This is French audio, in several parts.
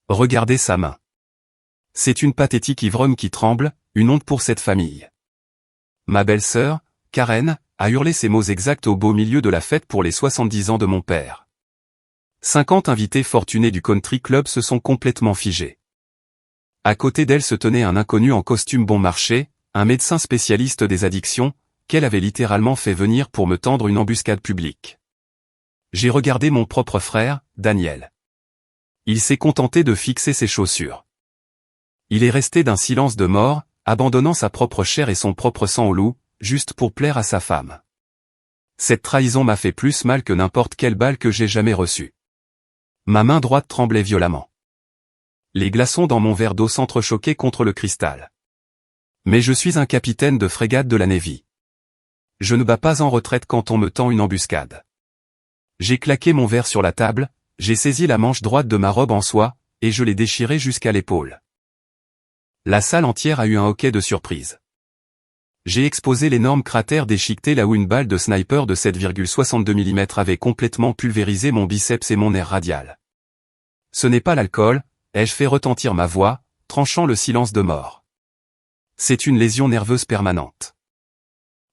Regardez sa main. C'est une pathétique ivrogne qui tremble, une honte pour cette famille. Ma belle-sœur, Karen, a hurlé ces mots exacts au beau milieu de la fête pour les 70 ans de mon père. 50 invités fortunés du country club se sont complètement figés. À côté d'elle se tenait un inconnu en costume bon marché, un médecin spécialiste des addictions, qu'elle avait littéralement fait venir pour me tendre une embuscade publique. J'ai regardé mon propre frère, Daniel. Il s'est contenté de fixer ses chaussures. Il est resté d'un silence de mort, abandonnant sa propre chair et son propre sang au loup, juste pour plaire à sa femme. Cette trahison m'a fait plus mal que n'importe quelle balle que j'ai jamais reçue. Ma main droite tremblait violemment. Les glaçons dans mon verre d'eau s'entrechoquaient contre le cristal. Mais je suis un capitaine de frégate de la Navy. Je ne bats pas en retraite quand on me tend une embuscade. J'ai claqué mon verre sur la table, j'ai saisi la manche droite de ma robe en soie, et je l'ai déchirée jusqu'à l'épaule. La salle entière a eu un hoquet de surprise. J'ai exposé l'énorme cratère déchiqueté là où une balle de sniper de 7,62 mm avait complètement pulvérisé mon biceps et mon nerf radial. Ce n'est pas l'alcool, ai-je fait retentir ma voix, tranchant le silence de mort. C'est une lésion nerveuse permanente.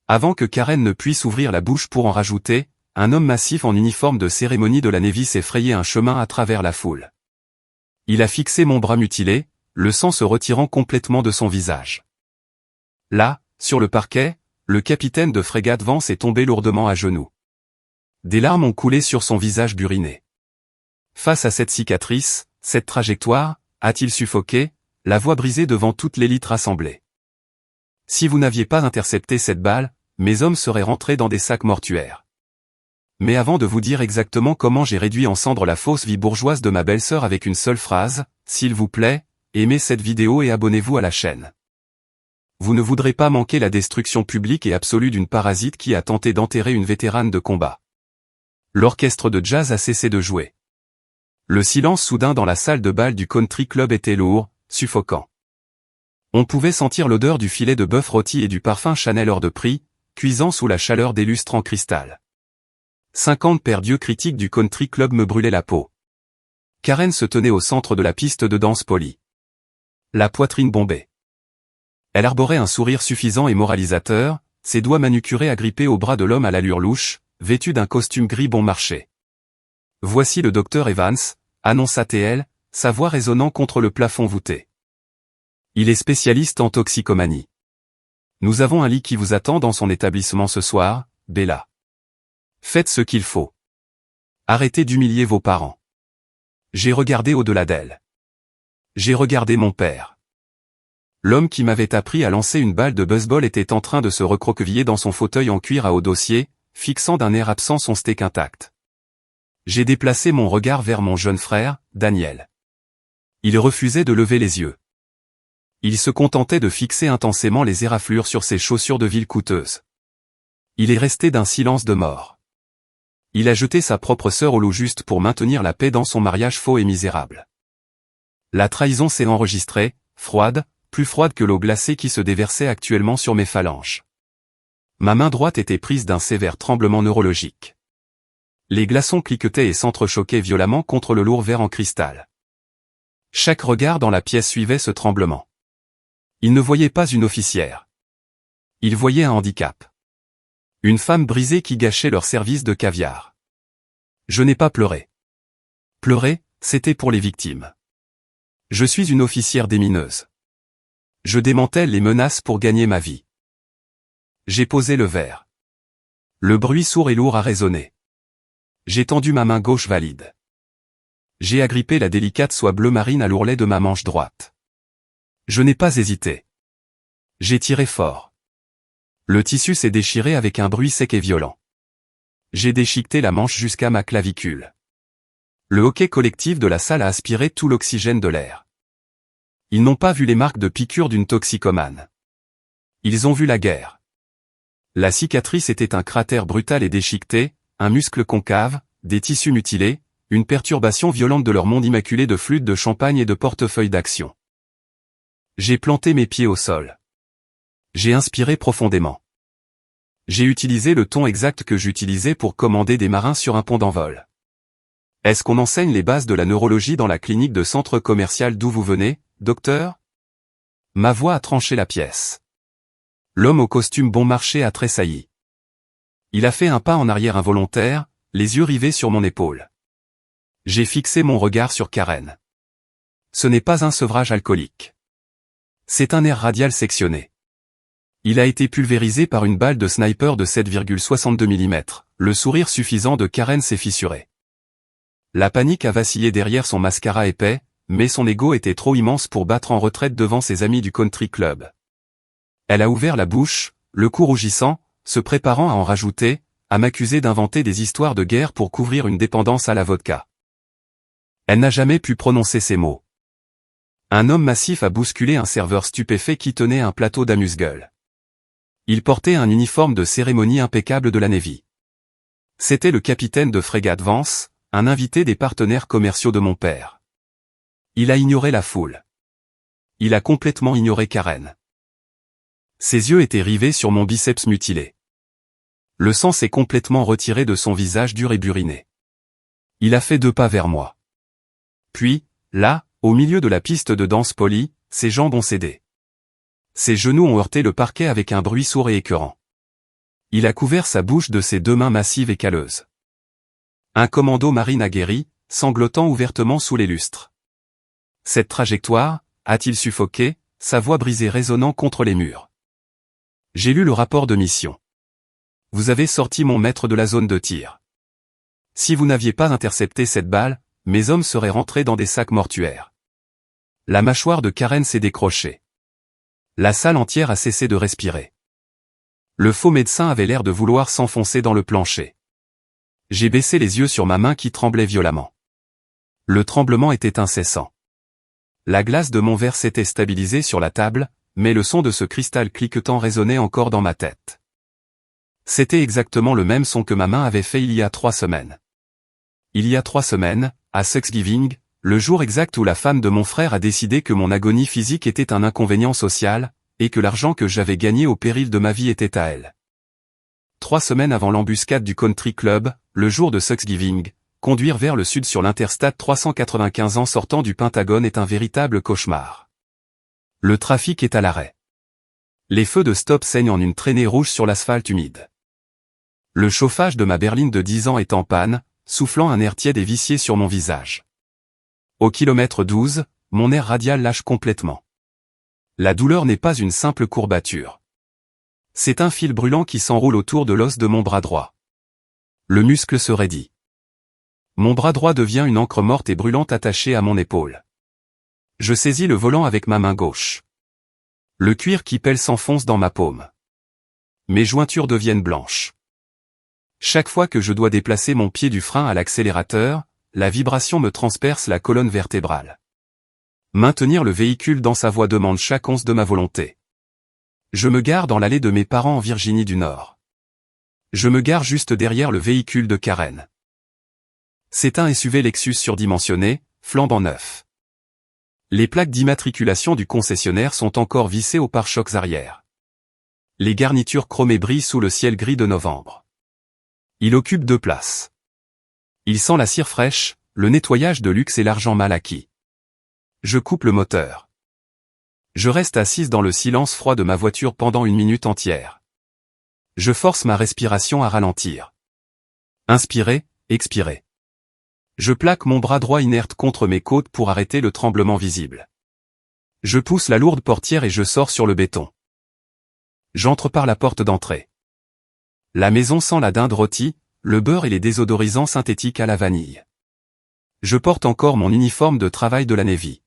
Avant que Karen ne puisse ouvrir la bouche pour en rajouter, un homme massif en uniforme de cérémonie de la Navy s'est frayé un chemin à travers la foule. Il a fixé mon bras mutilé, le sang se retirant complètement de son visage. Là, sur le parquet, le capitaine de frégate Vance est tombé lourdement à genoux. Des larmes ont coulé sur son visage buriné. Face à cette cicatrice, cette trajectoire, a-t-il suffoqué, la voix brisée devant toute l'élite rassemblée. Si vous n'aviez pas intercepté cette balle, mes hommes seraient rentrés dans des sacs mortuaires. Mais avant de vous dire exactement comment j'ai réduit en cendres la fausse vie bourgeoise de ma belle-sœur avec une seule phrase, s'il vous plaît, aimez cette vidéo et abonnez-vous à la chaîne. Vous ne voudrez pas manquer la destruction publique et absolue d'une parasite qui a tenté d'enterrer une vétérane de combat. L'orchestre de jazz a cessé de jouer. Le silence soudain dans la salle de bal du country club était lourd, suffocant. On pouvait sentir l'odeur du filet de bœuf rôti et du parfum Chanel hors de prix, cuisant sous la chaleur des lustres en cristal. 50 paires d'yeux critiques du country club me brûlaient la peau. Karen se tenait au centre de la piste de danse polie. La poitrine bombée. Elle arborait un sourire suffisant et moralisateur, ses doigts manucurés agrippés au bras de l'homme à l'allure louche, vêtu d'un costume gris bon marché. Voici le docteur Evans, annonça-t-elle, sa voix résonnant contre le plafond voûté. Il est spécialiste en toxicomanie. Nous avons un lit qui vous attend dans son établissement ce soir, Bella. Faites ce qu'il faut. Arrêtez d'humilier vos parents. J'ai regardé au-delà d'elle. J'ai regardé mon père. L'homme qui m'avait appris à lancer une balle de baseball était en train de se recroqueviller dans son fauteuil en cuir à haut dossier, fixant d'un air absent son steak intact. J'ai déplacé mon regard vers mon jeune frère, Daniel. Il refusait de lever les yeux. Il se contentait de fixer intensément les éraflures sur ses chaussures de ville coûteuses. Il est resté d'un silence de mort. Il a jeté sa propre sœur au loup juste pour maintenir la paix dans son mariage faux et misérable. La trahison s'est enregistrée, froide, plus froide que l'eau glacée qui se déversait actuellement sur mes phalanges. Ma main droite était prise d'un sévère tremblement neurologique. Les glaçons cliquetaient et s'entrechoquaient violemment contre le lourd verre en cristal. Chaque regard dans la pièce suivait ce tremblement. Il ne voyait pas une officière. Il voyait un handicap. Une femme brisée qui gâchait leur service de caviar. Je n'ai pas pleuré. Pleurer, c'était pour les victimes. Je suis une officière démineuse. Je démantèle les menaces pour gagner ma vie. J'ai posé le verre. Le bruit sourd et lourd a résonné. J'ai tendu ma main gauche valide. J'ai agrippé la délicate soie bleu marine à l'ourlet de ma manche droite. Je n'ai pas hésité. J'ai tiré fort. Le tissu s'est déchiré avec un bruit sec et violent. J'ai déchiqueté la manche jusqu'à ma clavicule. Le hoquet collectif de la salle a aspiré tout l'oxygène de l'air. Ils n'ont pas vu les marques de piqûre d'une toxicomane. Ils ont vu la guerre. La cicatrice était un cratère brutal et déchiqueté, un muscle concave, des tissus mutilés, une perturbation violente de leur monde immaculé de flûtes de champagne et de portefeuilles d'action. J'ai planté mes pieds au sol. J'ai inspiré profondément. J'ai utilisé le ton exact que j'utilisais pour commander des marins sur un pont d'envol. Est-ce qu'on enseigne les bases de la neurologie dans la clinique de centre commercial d'où vous venez, docteur? Ma voix a tranché la pièce. L'homme au costume bon marché a tressailli. Il a fait un pas en arrière involontaire, les yeux rivés sur mon épaule. J'ai fixé mon regard sur Karen. Ce n'est pas un sevrage alcoolique. C'est un nerf radial sectionné. Il a été pulvérisé par une balle de sniper de 7,62 mm, le sourire suffisant de Karen s'est fissuré. La panique a vacillé derrière son mascara épais, mais son ego était trop immense pour battre en retraite devant ses amis du country club. Elle a ouvert la bouche, le cou rougissant, se préparant à en rajouter, à m'accuser d'inventer des histoires de guerre pour couvrir une dépendance à la vodka. Elle n'a jamais pu prononcer ces mots. Un homme massif a bousculé un serveur stupéfait qui tenait un plateau d'amuse-gueule. Il portait un uniforme de cérémonie impeccable de la Navy. C'était le capitaine de frégate Vance, un invité des partenaires commerciaux de mon père. Il a ignoré la foule. Il a complètement ignoré Karen. Ses yeux étaient rivés sur mon biceps mutilé. Le sang s'est complètement retiré de son visage dur et buriné. Il a fait 2 pas vers moi. Puis, là, au milieu de la piste de danse polie, ses jambes ont cédé. Ses genoux ont heurté le parquet avec un bruit sourd et écœurant. Il a couvert sa bouche de ses 2 mains massives et calleuses. Un commando marine aguerri, sanglotant ouvertement sous les lustres. Cette trajectoire, a-t-il suffoqué, sa voix brisée résonnant contre les murs. J'ai lu le rapport de mission. Vous avez sorti mon maître de la zone de tir. Si vous n'aviez pas intercepté cette balle, mes hommes seraient rentrés dans des sacs mortuaires. La mâchoire de Karen s'est décrochée. La salle entière a cessé de respirer. Le faux médecin avait l'air de vouloir s'enfoncer dans le plancher. J'ai baissé les yeux sur ma main qui tremblait violemment. Le tremblement était incessant. La glace de mon verre s'était stabilisée sur la table, mais le son de ce cristal cliquetant résonnait encore dans ma tête. C'était exactement le même son que ma main avait fait il y a 3 semaines. Il y a 3 semaines, à Thanksgiving, le jour exact où la femme de mon frère a décidé que mon agonie physique était un inconvénient social, et que l'argent que j'avais gagné au péril de ma vie était à elle. 3 semaines avant l'embuscade du country club, le jour de Thanksgiving, conduire vers le sud sur l'interstate 395 en sortant du Pentagone est un véritable cauchemar. Le trafic est à l'arrêt. Les feux de stop saignent en une traînée rouge sur l'asphalte humide. Le chauffage de ma berline de 10 ans est en panne, soufflant un air tiède et vicié sur mon visage. Au kilomètre 12, mon air radial lâche complètement. La douleur n'est pas une simple courbature. C'est un fil brûlant qui s'enroule autour de l'os de mon bras droit. Le muscle se raidit. Mon bras droit devient une encre morte et brûlante attachée à mon épaule. Je saisis le volant avec ma main gauche. Le cuir qui pèle s'enfonce dans ma paume. Mes jointures deviennent blanches. Chaque fois que je dois déplacer mon pied du frein à l'accélérateur, la vibration me transperce la colonne vertébrale. Maintenir le véhicule dans sa voie demande chaque once de ma volonté. Je me gare dans l'allée de mes parents en Virginie du Nord. Je me gare juste derrière le véhicule de Karen. C'est un SUV Lexus surdimensionné, flambant neuf. Les plaques d'immatriculation du concessionnaire sont encore vissées aux pare-chocs arrière. Les garnitures chromées brillent sous le ciel gris de novembre. Il occupe 2 places. Il sent la cire fraîche, le nettoyage de luxe et l'argent mal acquis. Je coupe le moteur. Je reste assise dans le silence froid de ma voiture pendant 1 minute entière. Je force ma respiration à ralentir. Inspirer, expirer. Je plaque mon bras droit inerte contre mes côtes pour arrêter le tremblement visible. Je pousse la lourde portière et je sors sur le béton. J'entre par la porte d'entrée. La maison sent la dinde rôtie, le beurre et les désodorisants synthétiques à la vanille. Je porte encore mon uniforme de travail de la Navy.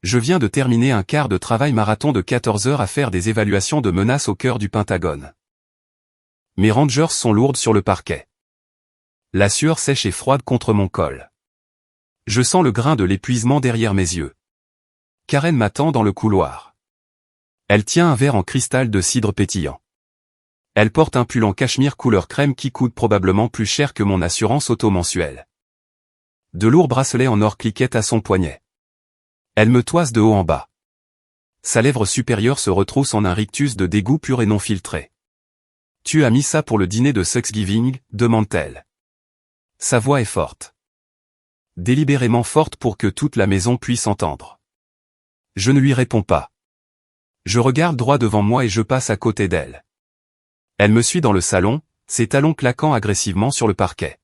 Je viens de terminer un quart de travail marathon de 14 heures à faire des évaluations de menaces au cœur du Pentagone. Mes Rangers sont lourdes sur le parquet. La sueur sèche et froide contre mon col. Je sens le grain de l'épuisement derrière mes yeux. Karen m'attend dans le couloir. Elle tient un verre en cristal de cidre pétillant. Elle porte un pull en cachemire couleur crème qui coûte probablement plus cher que mon assurance auto mensuelle. De lourds bracelets en or cliquettent à son poignet. Elle me toise de haut en bas. Sa lèvre supérieure se retrousse en un rictus de dégoût pur et non filtré. « Tu as mis ça pour le dîner de Thanksgiving ?» demande-t-elle. Sa voix est forte. délibérément forte pour que toute la maison puisse entendre. Je ne lui réponds pas. Je regarde droit devant moi et je passe à côté d'elle. Elle me suit dans le salon, ses talons claquant agressivement sur le parquet.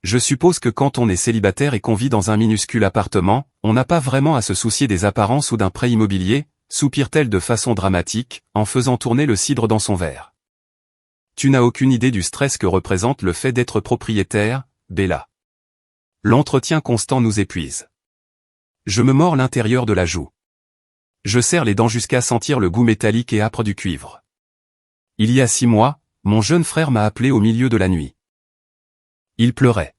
Je suppose que quand on est célibataire et qu'on vit dans un minuscule appartement, on n'a pas vraiment à se soucier des apparences ou d'un prêt immobilier, soupire-t-elle de façon dramatique, en faisant tourner le cidre dans son verre. Tu n'as aucune idée du stress que représente le fait d'être propriétaire, Bella. L'entretien constant nous épuise. Je me mords l'intérieur de la joue. Je serre les dents jusqu'à sentir le goût métallique et âpre du cuivre. Il y a 6 mois, mon jeune frère m'a appelé au milieu de la nuit. Il pleurait.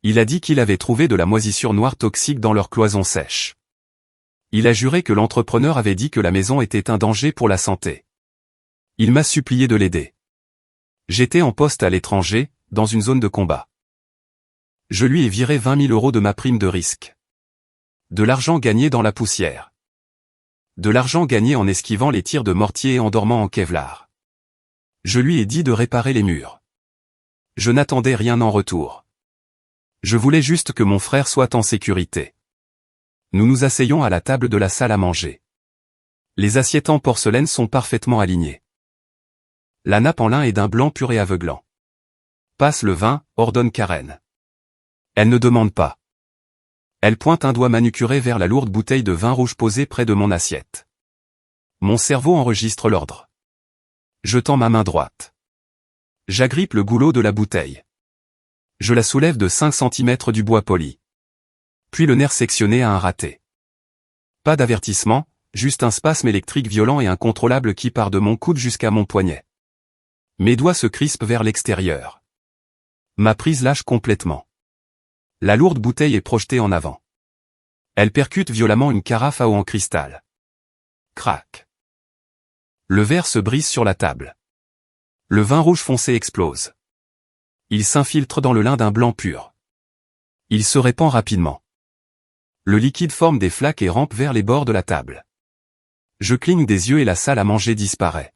Il a dit qu'il avait trouvé de la moisissure noire toxique dans leur cloison sèche. Il a juré que l'entrepreneur avait dit que la maison était un danger pour la santé. Il m'a supplié de l'aider. J'étais en poste à l'étranger, dans une zone de combat. Je lui ai viré 20 000 € de ma prime de risque. De l'argent gagné dans la poussière. De l'argent gagné en esquivant les tirs de mortier et en dormant en Kevlar. Je lui ai dit de réparer les murs. Je n'attendais rien en retour. Je voulais juste que mon frère soit en sécurité. Nous nous asseyons à la table de la salle à manger. Les assiettes en porcelaine sont parfaitement alignées. La nappe en lin est d'un blanc pur et aveuglant. Passe le vin, ordonne Karen. Elle ne demande pas. Elle pointe un doigt manucuré vers la lourde bouteille de vin rouge posée près de mon assiette. Mon cerveau enregistre l'ordre. Je tends ma main droite. J'agrippe le goulot de la bouteille. Je la soulève de 5 cm du bois poli. Puis le nerf sectionné à un raté. Pas d'avertissement, juste un spasme électrique violent et incontrôlable qui part de mon coude jusqu'à mon poignet. Mes doigts se crispent vers l'extérieur. Ma prise lâche complètement. La lourde bouteille est projetée en avant. Elle percute violemment une carafe à eau en cristal. Crac. Le verre se brise sur la table. Le vin rouge foncé explose. Il s'infiltre dans le lin d'un blanc pur. Il se répand rapidement. Le liquide forme des flaques et rampe vers les bords de la table. Je cligne des yeux et la salle à manger disparaît.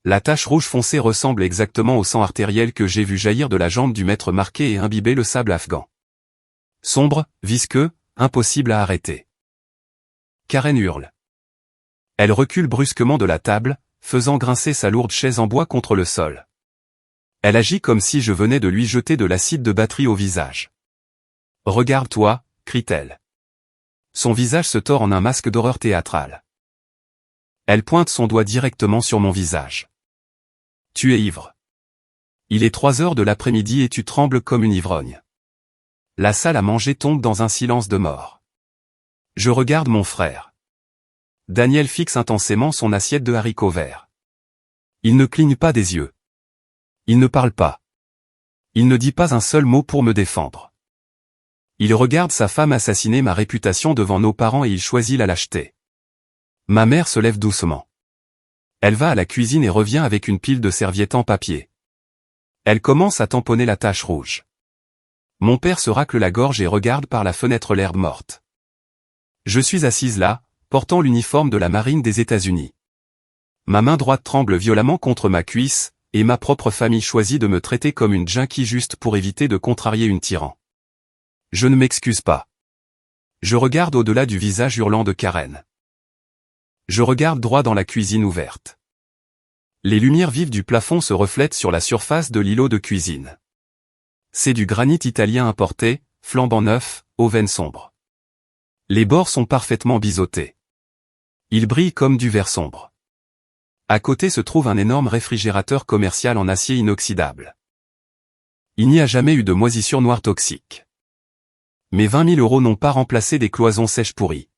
La tache rouge foncée ressemble exactement au sang artériel que j'ai vu jaillir de la jambe du maître marqué et imbiber le sable afghan. Sombre, visqueux, impossible à arrêter. Karen hurle. Elle recule brusquement de la table, faisant grincer sa lourde chaise en bois contre le sol. Elle agit comme si je venais de lui jeter de l'acide de batterie au visage. « Regarde-toi » crie-t-elle. Son visage se tord en un masque d'horreur théâtrale. Elle pointe son doigt directement sur mon visage. « Tu es ivre. Il est 3 heures de l'après-midi et tu trembles comme une ivrogne. » La salle à manger tombe dans un silence de mort. Je regarde mon frère. Daniel fixe intensément son assiette de haricots verts. Il ne cligne pas des yeux. Il ne parle pas. Il ne dit pas un seul mot pour me défendre. Il regarde sa femme assassiner ma réputation devant nos parents et il choisit la lâcheté. Ma mère se lève doucement. Elle va à la cuisine et revient avec une pile de serviettes en papier. Elle commence à tamponner la tache rouge. Mon père se racle la gorge et regarde par la fenêtre l'herbe morte. Je suis assise là, portant l'uniforme de la marine des États-Unis. Ma main droite tremble violemment contre ma cuisse, et ma propre famille choisit de me traiter comme une junkie juste pour éviter de contrarier une tyran. Je ne m'excuse pas. Je regarde au-delà du visage hurlant de Karen. Je regarde droit dans la cuisine ouverte. Les lumières vives du plafond se reflètent sur la surface de l'îlot de cuisine. C'est du granit italien importé, flambant neuf, aux veines sombres. Les bords sont parfaitement biseautés. Ils brillent comme du verre sombre. À côté se trouve un énorme réfrigérateur commercial en acier inoxydable. Il n'y a jamais eu de moisissure noire toxique. Mes 20 000 € n'ont pas remplacé des cloisons sèches pourries.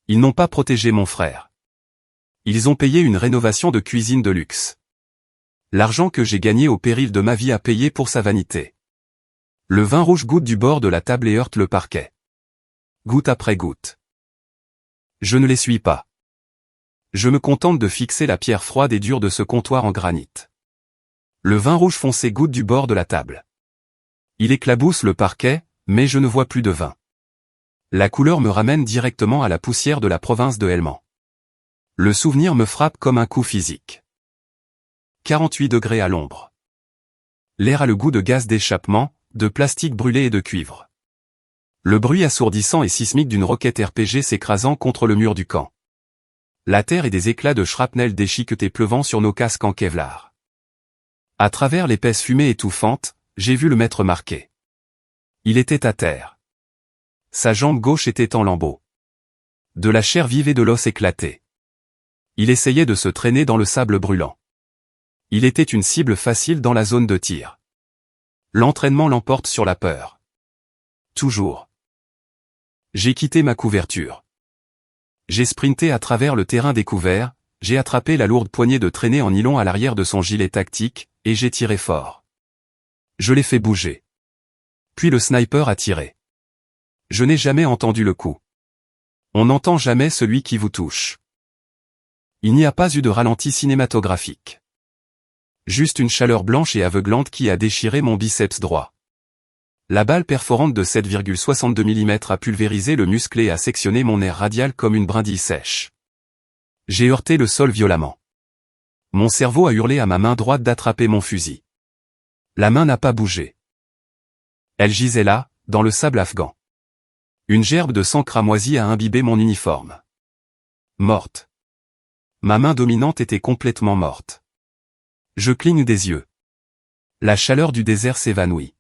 Ils n'ont pas protégé mon frère. Ils ont payé une rénovation de cuisine de luxe. L'argent que j'ai gagné au péril de ma vie a payé pour sa vanité. Le vin rouge goutte du bord de la table et heurte le parquet. Goutte après goutte. Je ne l'essuie pas. Je me contente de fixer la pierre froide et dure de ce comptoir en granit. Le vin rouge foncé goutte du bord de la table. Il éclabousse le parquet, mais je ne vois plus de vin. La couleur me ramène directement à la poussière de la province de Helmand. Le souvenir me frappe comme un coup physique. 48 degrés à l'ombre. L'air a le goût de gaz d'échappement, de plastique brûlé et de cuivre. Le bruit assourdissant et sismique d'une roquette RPG s'écrasant contre le mur du camp. La terre et des éclats de shrapnel déchiquetés pleuvant sur nos casques en Kevlar. À travers l'épaisse fumée étouffante, j'ai vu le maître marqué. Il était à terre. Sa jambe gauche était en lambeaux. De la chair vive et de l'os éclaté. Il essayait de se traîner dans le sable brûlant. Il était une cible facile dans la zone de tir. L'entraînement l'emporte sur la peur. Toujours. J'ai quitté ma couverture. J'ai sprinté à travers le terrain découvert, j'ai attrapé la lourde poignée de traînée en nylon à l'arrière de son gilet tactique, et j'ai tiré fort. Je l'ai fait bouger. Puis le sniper a tiré. Je n'ai jamais entendu le coup. On n'entend jamais celui qui vous touche. Il n'y a pas eu de ralenti cinématographique. Juste une chaleur blanche et aveuglante qui a déchiré mon biceps droit. La balle perforante de 7,62 mm a pulvérisé le muscle et a sectionné mon nerf radial comme une brindille sèche. J'ai heurté le sol violemment. Mon cerveau a hurlé à ma main droite d'attraper mon fusil. La main n'a pas bougé. Elle gisait là, dans le sable afghan. Une gerbe de sang cramoisi a imbibé mon uniforme. Morte. Ma main dominante était complètement morte. Je cligne des yeux. La chaleur du désert s'évanouit.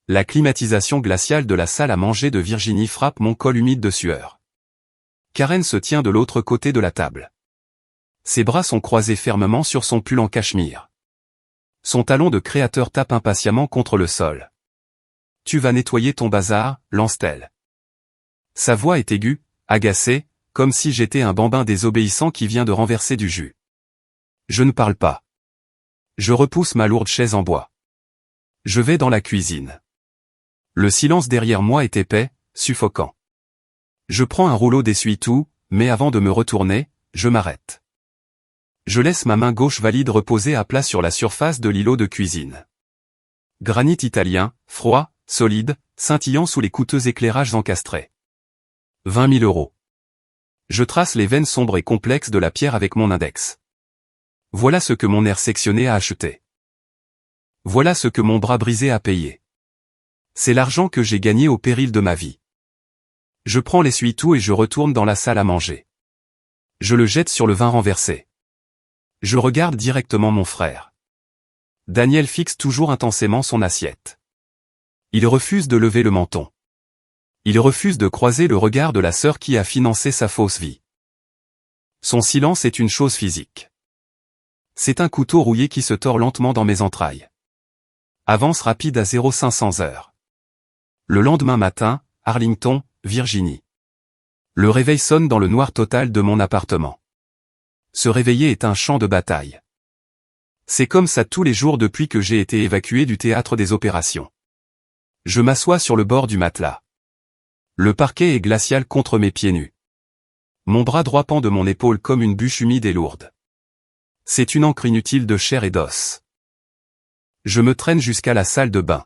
La climatisation glaciale de la salle à manger de Virginie frappe mon col humide de sueur. Karen se tient de l'autre côté de la table. Ses bras sont croisés fermement sur son pull en cachemire. Son talon de créateur tape impatiemment contre le sol. « Tu vas nettoyer ton bazar » lance-t-elle. Sa voix est aiguë, agacée, comme si j'étais un bambin désobéissant qui vient de renverser du jus. Je ne parle pas. Je repousse ma lourde chaise en bois. Je vais dans la cuisine. Le silence derrière moi est épais, suffocant. Je prends un rouleau d'essuie-tout, mais avant de me retourner, je m'arrête. Je laisse ma main gauche valide reposer à plat sur la surface de l'îlot de cuisine. Granit italien, froid, solide, scintillant sous les coûteux éclairages encastrés. 20 000 €. Je trace les veines sombres et complexes de la pierre avec mon index. Voilà ce que mon nerf sectionné a acheté. Voilà ce que mon bras brisé a payé. C'est l'argent que j'ai gagné au péril de ma vie. Je prends l'essuie-tout et je retourne dans la salle à manger. Je le jette sur le vin renversé. Je regarde directement mon frère. Daniel fixe toujours intensément son assiette. Il refuse de lever le menton. Il refuse de croiser le regard de la sœur qui a financé sa fausse vie. Son silence est une chose physique. C'est un couteau rouillé qui se tord lentement dans mes entrailles. Avance rapide à 0500 heures. Le lendemain matin, Arlington, Virginie. Le réveil sonne dans le noir total de mon appartement. Se réveiller est un champ de bataille. C'est comme ça tous les jours depuis que j'ai été évacué du théâtre des opérations. Je m'assois sur le bord du matelas. Le parquet est glacial contre mes pieds nus. Mon bras droit pend de mon épaule comme une bûche humide et lourde. C'est une encre inutile de chair et d'os. Je me traîne jusqu'à la salle de bain.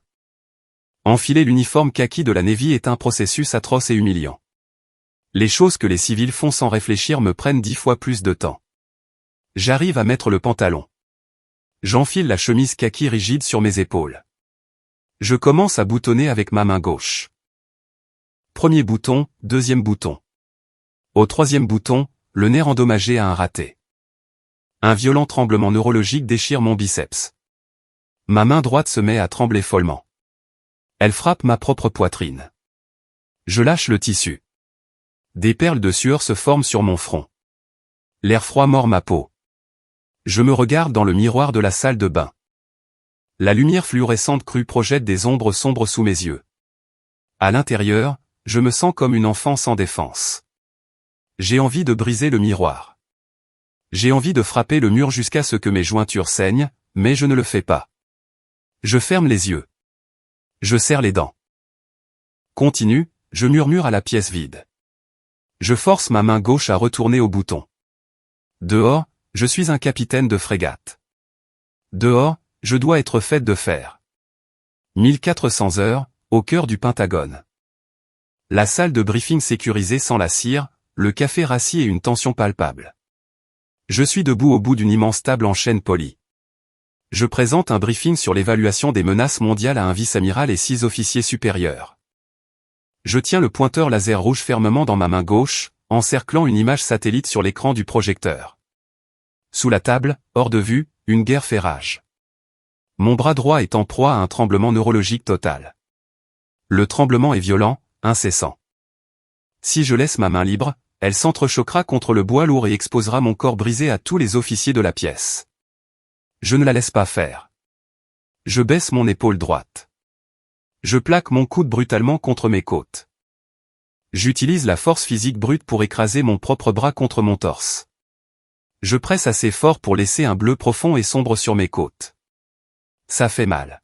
Enfiler l'uniforme kaki de la Navy est un processus atroce et humiliant. Les choses que les civils font sans réfléchir me prennent 10 fois plus de temps. J'arrive à mettre le pantalon. J'enfile la chemise kaki rigide sur mes épaules. Je commence à boutonner avec ma main gauche. Premier bouton, deuxième bouton. Au troisième bouton, le nerf endommagé a un raté. Un violent tremblement neurologique déchire mon biceps. Ma main droite se met à trembler follement. Elle frappe ma propre poitrine. Je lâche le tissu. Des perles de sueur se forment sur mon front. L'air froid mord ma peau. Je me regarde dans le miroir de la salle de bain. La lumière fluorescente crue projette des ombres sombres sous mes yeux. À l'intérieur, je me sens comme une enfant sans défense. J'ai envie de briser le miroir. J'ai envie de frapper le mur jusqu'à ce que mes jointures saignent, mais je ne le fais pas. Je ferme les yeux. Je serre les dents. Continue, je murmure à la pièce vide. Je force ma main gauche à retourner au bouton. Dehors, je suis un capitaine de frégate. Dehors, je dois être faite de fer. 1400 heures, au cœur du Pentagone. La salle de briefing sécurisée sent la cire, le café rassis et une tension palpable. Je suis debout au bout d'une immense table en chêne poli. Je présente un briefing sur l'évaluation des menaces mondiales à un vice-amiral et 6 officiers supérieurs. Je tiens le pointeur laser rouge fermement dans ma main gauche, encerclant une image satellite sur l'écran du projecteur. Sous la table, hors de vue, une guerre fait rage. Mon bras droit est en proie à un tremblement neurologique total. Le tremblement est violent, incessant. Si je laisse ma main libre, elle s'entrechoquera contre le bois lourd et exposera mon corps brisé à tous les officiers de la pièce. Je ne la laisse pas faire. Je baisse mon épaule droite. Je plaque mon coude brutalement contre mes côtes. J'utilise la force physique brute pour écraser mon propre bras contre mon torse. Je presse assez fort pour laisser un bleu profond et sombre sur mes côtes. Ça fait mal.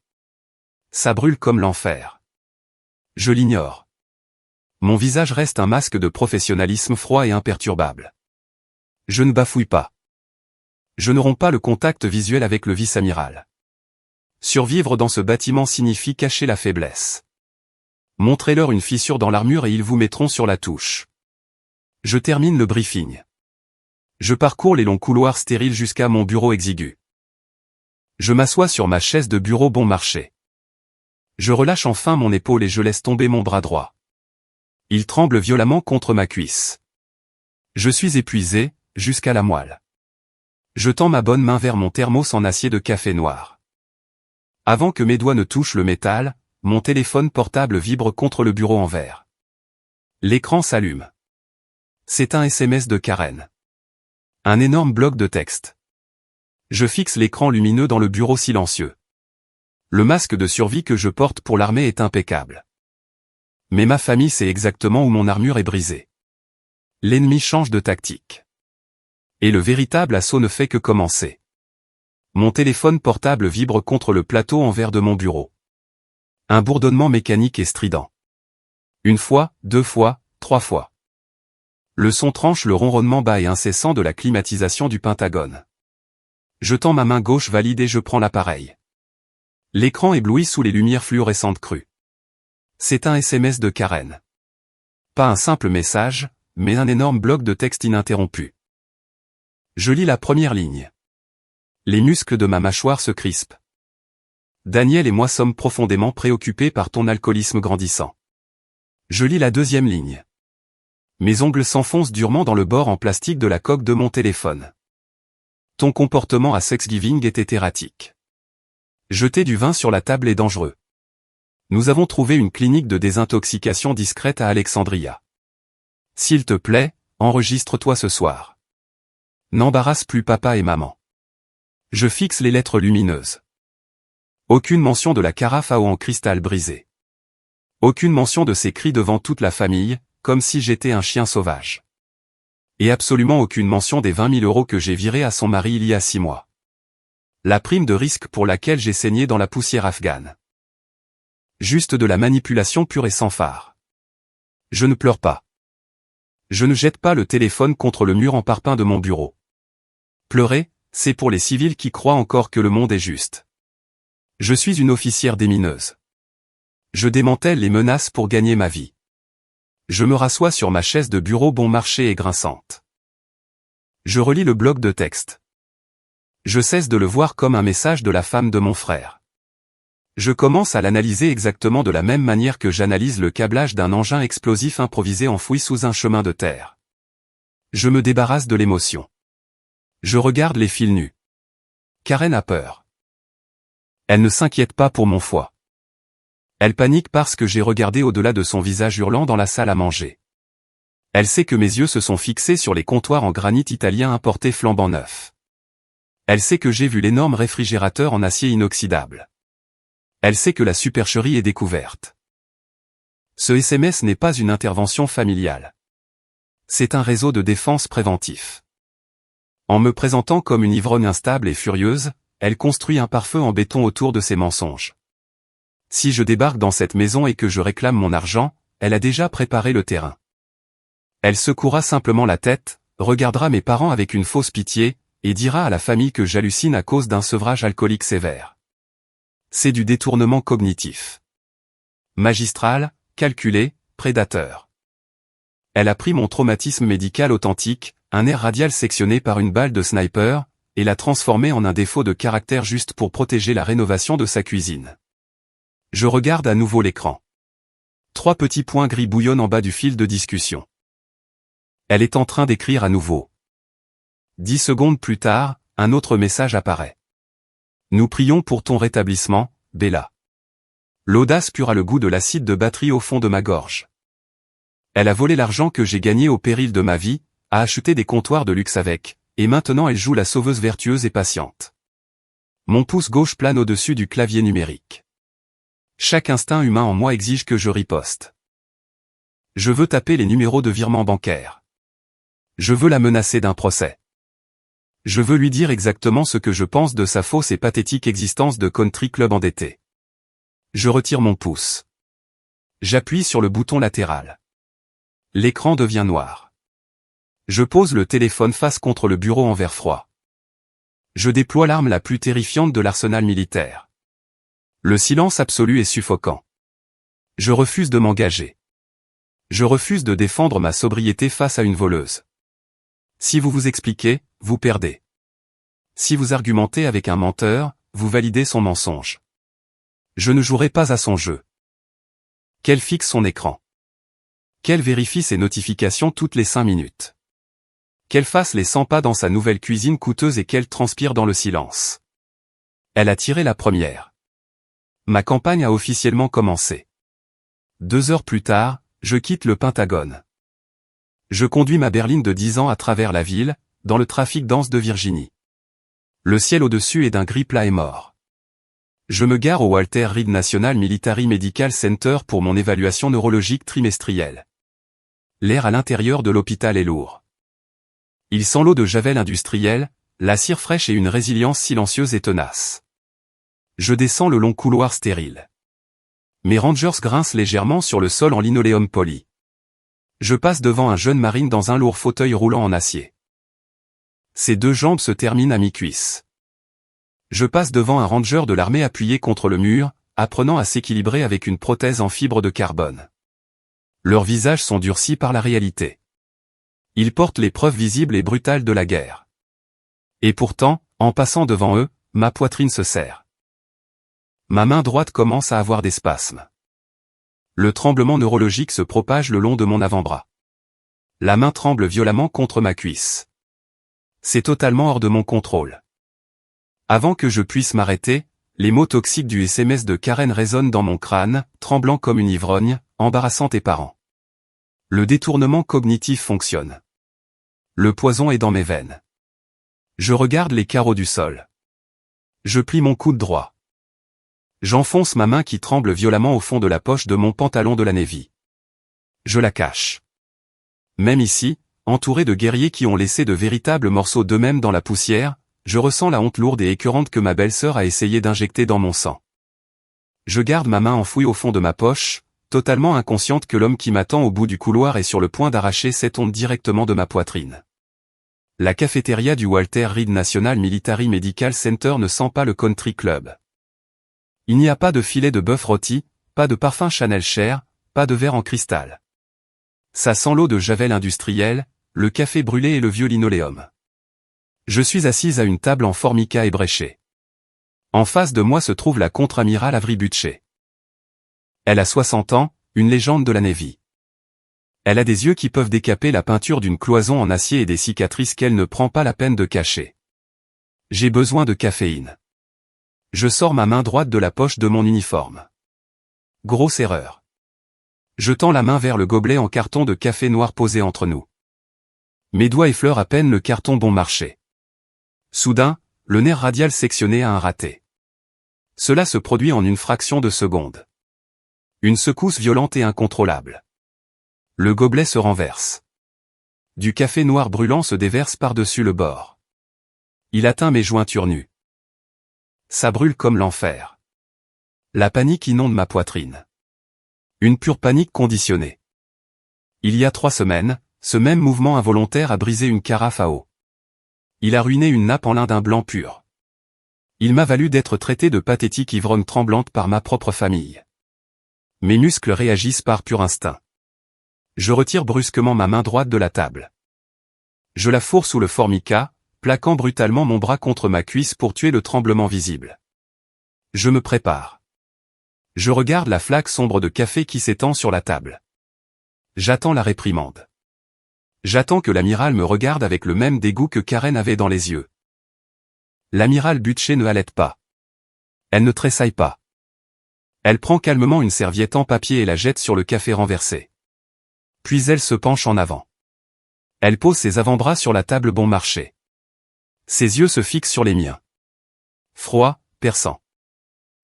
Ça brûle comme l'enfer. Je l'ignore. Mon visage reste un masque de professionnalisme froid et imperturbable. Je ne bafouille pas. Je ne romps pas le contact visuel avec le vice-amiral. Survivre dans ce bâtiment signifie cacher la faiblesse. Montrez-leur une fissure dans l'armure et ils vous mettront sur la touche. Je termine le briefing. Je parcours les longs couloirs stériles jusqu'à mon bureau exigu. Je m'assois sur ma chaise de bureau bon marché. Je relâche enfin mon épaule et je laisse tomber mon bras droit. Il tremble violemment contre ma cuisse. Je suis épuisé, jusqu'à la moelle. Je tends ma bonne main vers mon thermos en acier de café noir. Avant que mes doigts ne touchent le métal, mon téléphone portable vibre contre le bureau en verre. L'écran s'allume. C'est un SMS de Karen. Un énorme bloc de texte. Je fixe l'écran lumineux dans le bureau silencieux. Le masque de survie que je porte pour l'armée est impeccable. Mais ma famille sait exactement où mon armure est brisée. L'ennemi change de tactique. Et le véritable assaut ne fait que commencer. Mon téléphone portable vibre contre le plateau en verre de mon bureau. Un bourdonnement mécanique et strident. Une fois, 2 fois, 3 fois. Le son tranche le ronronnement bas et incessant de la climatisation du Pentagone. Je tends ma main gauche valide et je prends l'appareil. L'écran éblouit sous les lumières fluorescentes crues. C'est un SMS de Karen. Pas un simple message, mais un énorme bloc de texte ininterrompu. Je lis la première ligne. Les muscles de ma mâchoire se crispent. Daniel et moi sommes profondément préoccupés par ton alcoolisme grandissant. Je lis la deuxième ligne. Mes ongles s'enfoncent durement dans le bord en plastique de la coque de mon téléphone. Ton comportement à Thanksgiving était erratique. Jeter du vin sur la table est dangereux. Nous avons trouvé une clinique de désintoxication discrète à Alexandria. S'il te plaît, enregistre-toi ce soir. N'embarrasse plus papa et maman. Je fixe les lettres lumineuses. Aucune mention de la carafe à eau en cristal brisée. Aucune mention de ces cris devant toute la famille, comme si j'étais un chien sauvage. Et absolument aucune mention des 20 000 € que j'ai virés à son mari il y a 6 mois. La prime de risque pour laquelle j'ai saigné dans la poussière afghane. Juste de la manipulation pure et sans phare. Je ne pleure pas. Je ne jette pas le téléphone contre le mur en parpaing de mon bureau. Pleurer, c'est pour les civils qui croient encore que le monde est juste. Je suis une officière démineuse. Je démantèle les menaces pour gagner ma vie. Je me rassois sur ma chaise de bureau bon marché et grinçante. Je relis le bloc de texte. Je cesse de le voir comme un message de la femme de mon frère. Je commence à l'analyser exactement de la même manière que j'analyse le câblage d'un engin explosif improvisé enfoui sous un chemin de terre. Je me débarrasse de l'émotion. Je regarde les fils nus. Karen a peur. Elle ne s'inquiète pas pour mon foie. Elle panique parce que j'ai regardé au-delà de son visage hurlant dans la salle à manger. Elle sait que mes yeux se sont fixés sur les comptoirs en granit italien importés flambant neufs. Elle sait que j'ai vu l'énorme réfrigérateur en acier inoxydable. Elle sait que la supercherie est découverte. Ce SMS n'est pas une intervention familiale. C'est un réseau de défense préventif. En me présentant comme une ivrogne instable et furieuse, elle construit un pare-feu en béton autour de ses mensonges. Si je débarque dans cette maison et que je réclame mon argent, elle a déjà préparé le terrain. Elle secouera simplement la tête, regardera mes parents avec une fausse pitié, et dira à la famille que j'hallucine à cause d'un sevrage alcoolique sévère. C'est du détournement cognitif. Magistral, calculé, prédateur. Elle a pris mon traumatisme médical authentique, un nerf radial sectionné par une balle de sniper, et l'a transformé en un défaut de caractère juste pour protéger la rénovation de sa cuisine. Je regarde à nouveau l'écran. 3 petits points gris bouillonnent en bas du fil de discussion. Elle est en train d'écrire à nouveau. 10 secondes plus tard, un autre message apparaît. Nous prions pour ton rétablissement, Bella. L'audace pure a le goût de l'acide de batterie au fond de ma gorge. Elle a volé l'argent que j'ai gagné au péril de ma vie, a acheté des comptoirs de luxe avec, et maintenant elle joue la sauveuse vertueuse et patiente. Mon pouce gauche plane au-dessus du clavier numérique. Chaque instinct humain en moi exige que je riposte. Je veux taper les numéros de virement bancaire. Je veux la menacer d'un procès. Je veux lui dire exactement ce que je pense de sa fausse et pathétique existence de country club endetté. Je retire mon pouce. J'appuie sur le bouton latéral. L'écran devient noir. Je pose le téléphone face contre le bureau en verre froid. Je déploie l'arme la plus terrifiante de l'arsenal militaire. Le silence absolu est suffocant. Je refuse de m'engager. Je refuse de défendre ma sobriété face à une voleuse. Si vous vous expliquez, vous perdez. Si vous argumentez avec un menteur, vous validez son mensonge. Je ne jouerai pas à son jeu. Qu'elle fixe son écran. Qu'elle vérifie ses notifications toutes les 5 minutes. Qu'elle fasse les 100 pas dans sa nouvelle cuisine coûteuse et qu'elle transpire dans le silence. Elle a tiré la première. Ma campagne a officiellement commencé. 2 heures plus tard, je quitte le Pentagone. Je conduis ma berline de 10 ans à travers la ville, dans le trafic dense de Virginie. Le ciel au-dessus est d'un gris plat et mort. Je me gare au Walter Reed National Military Medical Center pour mon évaluation neurologique trimestrielle. L'air à l'intérieur de l'hôpital est lourd. Il sent l'eau de javel industrielle, la cire fraîche et une résilience silencieuse et tenace. Je descends le long couloir stérile. Mes rangers grincent légèrement sur le sol en linoléum poli. Je passe devant un jeune marine dans un lourd fauteuil roulant en acier. Ses 2 jambes se terminent à mi-cuisse. Je passe devant un ranger de l'armée appuyé contre le mur, apprenant à s'équilibrer avec une prothèse en fibre de carbone. Leurs visages sont durcis par la réalité. Ils portent les preuves visibles et brutales de la guerre. Et pourtant, en passant devant eux, ma poitrine se serre. Ma main droite commence à avoir des spasmes. Le tremblement neurologique se propage le long de mon avant-bras. La main tremble violemment contre ma cuisse. C'est totalement hors de mon contrôle. Avant que je puisse m'arrêter, les mots toxiques du SMS de Karen résonnent dans mon crâne, tremblant comme une ivrogne, embarrassant tes parents. Le détournement cognitif fonctionne. Le poison est dans mes veines. Je regarde les carreaux du sol. Je plie mon coude droit. J'enfonce ma main qui tremble violemment au fond de la poche de mon pantalon de la Navy. Je la cache. Même ici, entouré de guerriers qui ont laissé de véritables morceaux d'eux-mêmes dans la poussière, je ressens la honte lourde et écœurante que ma belle-sœur a essayé d'injecter dans mon sang. Je garde ma main enfouie au fond de ma poche, totalement inconsciente que l'homme qui m'attend au bout du couloir est sur le point d'arracher cette honte directement de ma poitrine. La cafétéria du Walter Reed National Military Medical Center ne sent pas le country club. Il n'y a pas de filet de bœuf rôti, pas de parfum Chanel cher, pas de verre en cristal. Ça sent l'eau de javel industriel, le café brûlé et le vieux linoléum. Je suis assise à une table en formica ébréchée. En face de moi se trouve la contre-amiral Avery Butcher. Elle a 60 ans, une légende de la Navy. Elle a des yeux qui peuvent décaper la peinture d'une cloison en acier et des cicatrices qu'elle ne prend pas la peine de cacher. J'ai besoin de caféine. Je sors ma main droite de la poche de mon uniforme. Grosse erreur. Je tends la main vers le gobelet en carton de café noir posé entre nous. Mes doigts effleurent à peine le carton bon marché. Soudain, le nerf radial sectionné a un raté. Cela se produit en une fraction de seconde. Une secousse violente et incontrôlable. Le gobelet se renverse. Du café noir brûlant se déverse par-dessus le bord. Il atteint mes jointures nues. Ça brûle comme l'enfer. La panique inonde ma poitrine. Une pure panique conditionnée. Il y a 3 semaines, ce même mouvement involontaire a brisé une carafe à eau. Il a ruiné une nappe en lin d'un blanc pur. Il m'a valu d'être traité de pathétique ivrogne tremblante par ma propre famille. Mes muscles réagissent par pur instinct. Je retire brusquement ma main droite de la table. Je la fourre sous le formica, plaquant brutalement mon bras contre ma cuisse pour tuer le tremblement visible. Je me prépare. Je regarde la flaque sombre de café qui s'étend sur la table. J'attends la réprimande. J'attends que l'amiral me regarde avec le même dégoût que Karen avait dans les yeux. L'amiral Butcher ne halète pas. Elle ne tressaille pas. Elle prend calmement une serviette en papier et la jette sur le café renversé. Puis elle se penche en avant. Elle pose ses avant-bras sur la table bon marché. Ses yeux se fixent sur les miens. Froid, perçant.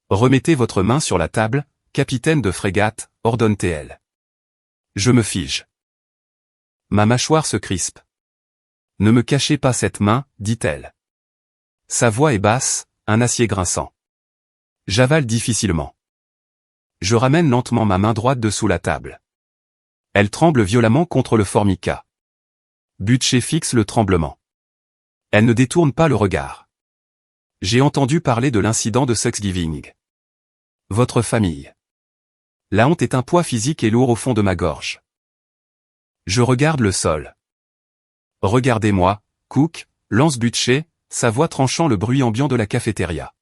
Remettez votre main sur la table, capitaine de frégate, ordonne-t-elle. Je me fige. Ma mâchoire se crispe. Ne me cachez pas cette main, dit-elle. Sa voix est basse, un acier grinçant. J'avale difficilement. Je ramène lentement ma main droite dessous la table. Elle tremble violemment contre le formica. Butcher fixe le tremblement. Elle ne détourne pas le regard. J'ai entendu parler de l'incident de Thanksgiving. Votre famille. La honte est un poids physique et lourd au fond de ma gorge. Je regarde le sol. Regardez-moi, Cook, lance Butcher, sa voix tranchant le bruit ambiant de la cafétéria.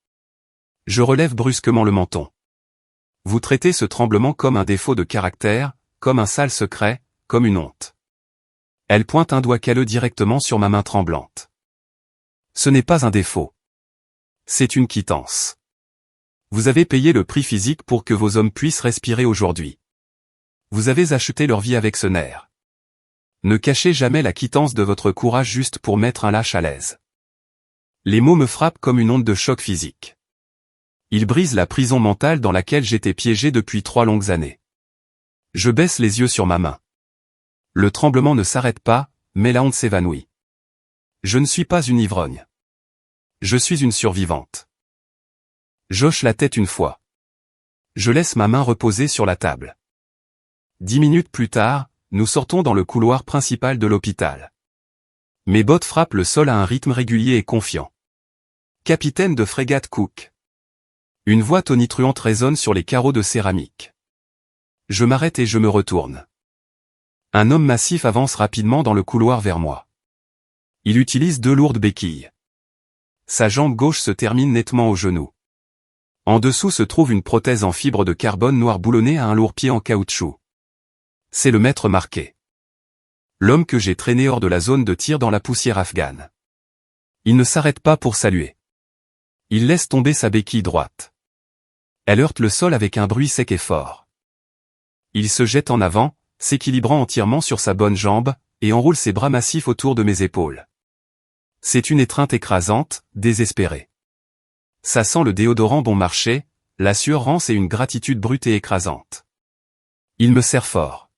Je relève brusquement le menton. Vous traitez ce tremblement comme un défaut de caractère, comme un sale secret, comme une honte. Elle pointe un doigt calleux directement sur ma main tremblante. Ce n'est pas un défaut. C'est une quittance. Vous avez payé le prix physique pour que vos hommes puissent respirer aujourd'hui. Vous avez acheté leur vie avec ce nerf. Ne cachez jamais la quittance de votre courage juste pour mettre un lâche à l'aise. Les mots me frappent comme une onde de choc physique. Ils brisent la prison mentale dans laquelle j'étais piégé depuis 3 longues années. Je baisse les yeux sur ma main. Le tremblement ne s'arrête pas, mais la honte s'évanouit. Je ne suis pas une ivrogne. Je suis une survivante. J'hoche la tête une fois. Je laisse ma main reposer sur la table. 10 minutes plus tard, nous sortons dans le couloir principal de l'hôpital. Mes bottes frappent le sol à un rythme régulier et confiant. Capitaine de frégate Cook. Une voix tonitruante résonne sur les carreaux de céramique. Je m'arrête et je me retourne. Un homme massif avance rapidement dans le couloir vers moi. Il utilise 2 lourdes béquilles. Sa jambe gauche se termine nettement au genou. En dessous se trouve une prothèse en fibre de carbone noir boulonnée à un lourd pied en caoutchouc. C'est le maître marqué. L'homme que j'ai traîné hors de la zone de tir dans la poussière afghane. Il ne s'arrête pas pour saluer. Il laisse tomber sa béquille droite. Elle heurte le sol avec un bruit sec et fort. Il se jette en avant, s'équilibrant entièrement sur sa bonne jambe, et enroule ses bras massifs autour de mes épaules. C'est une étreinte écrasante, désespérée. Ça sent le déodorant bon marché, la sueur rance et une gratitude brute et écrasante. Il me serre fort.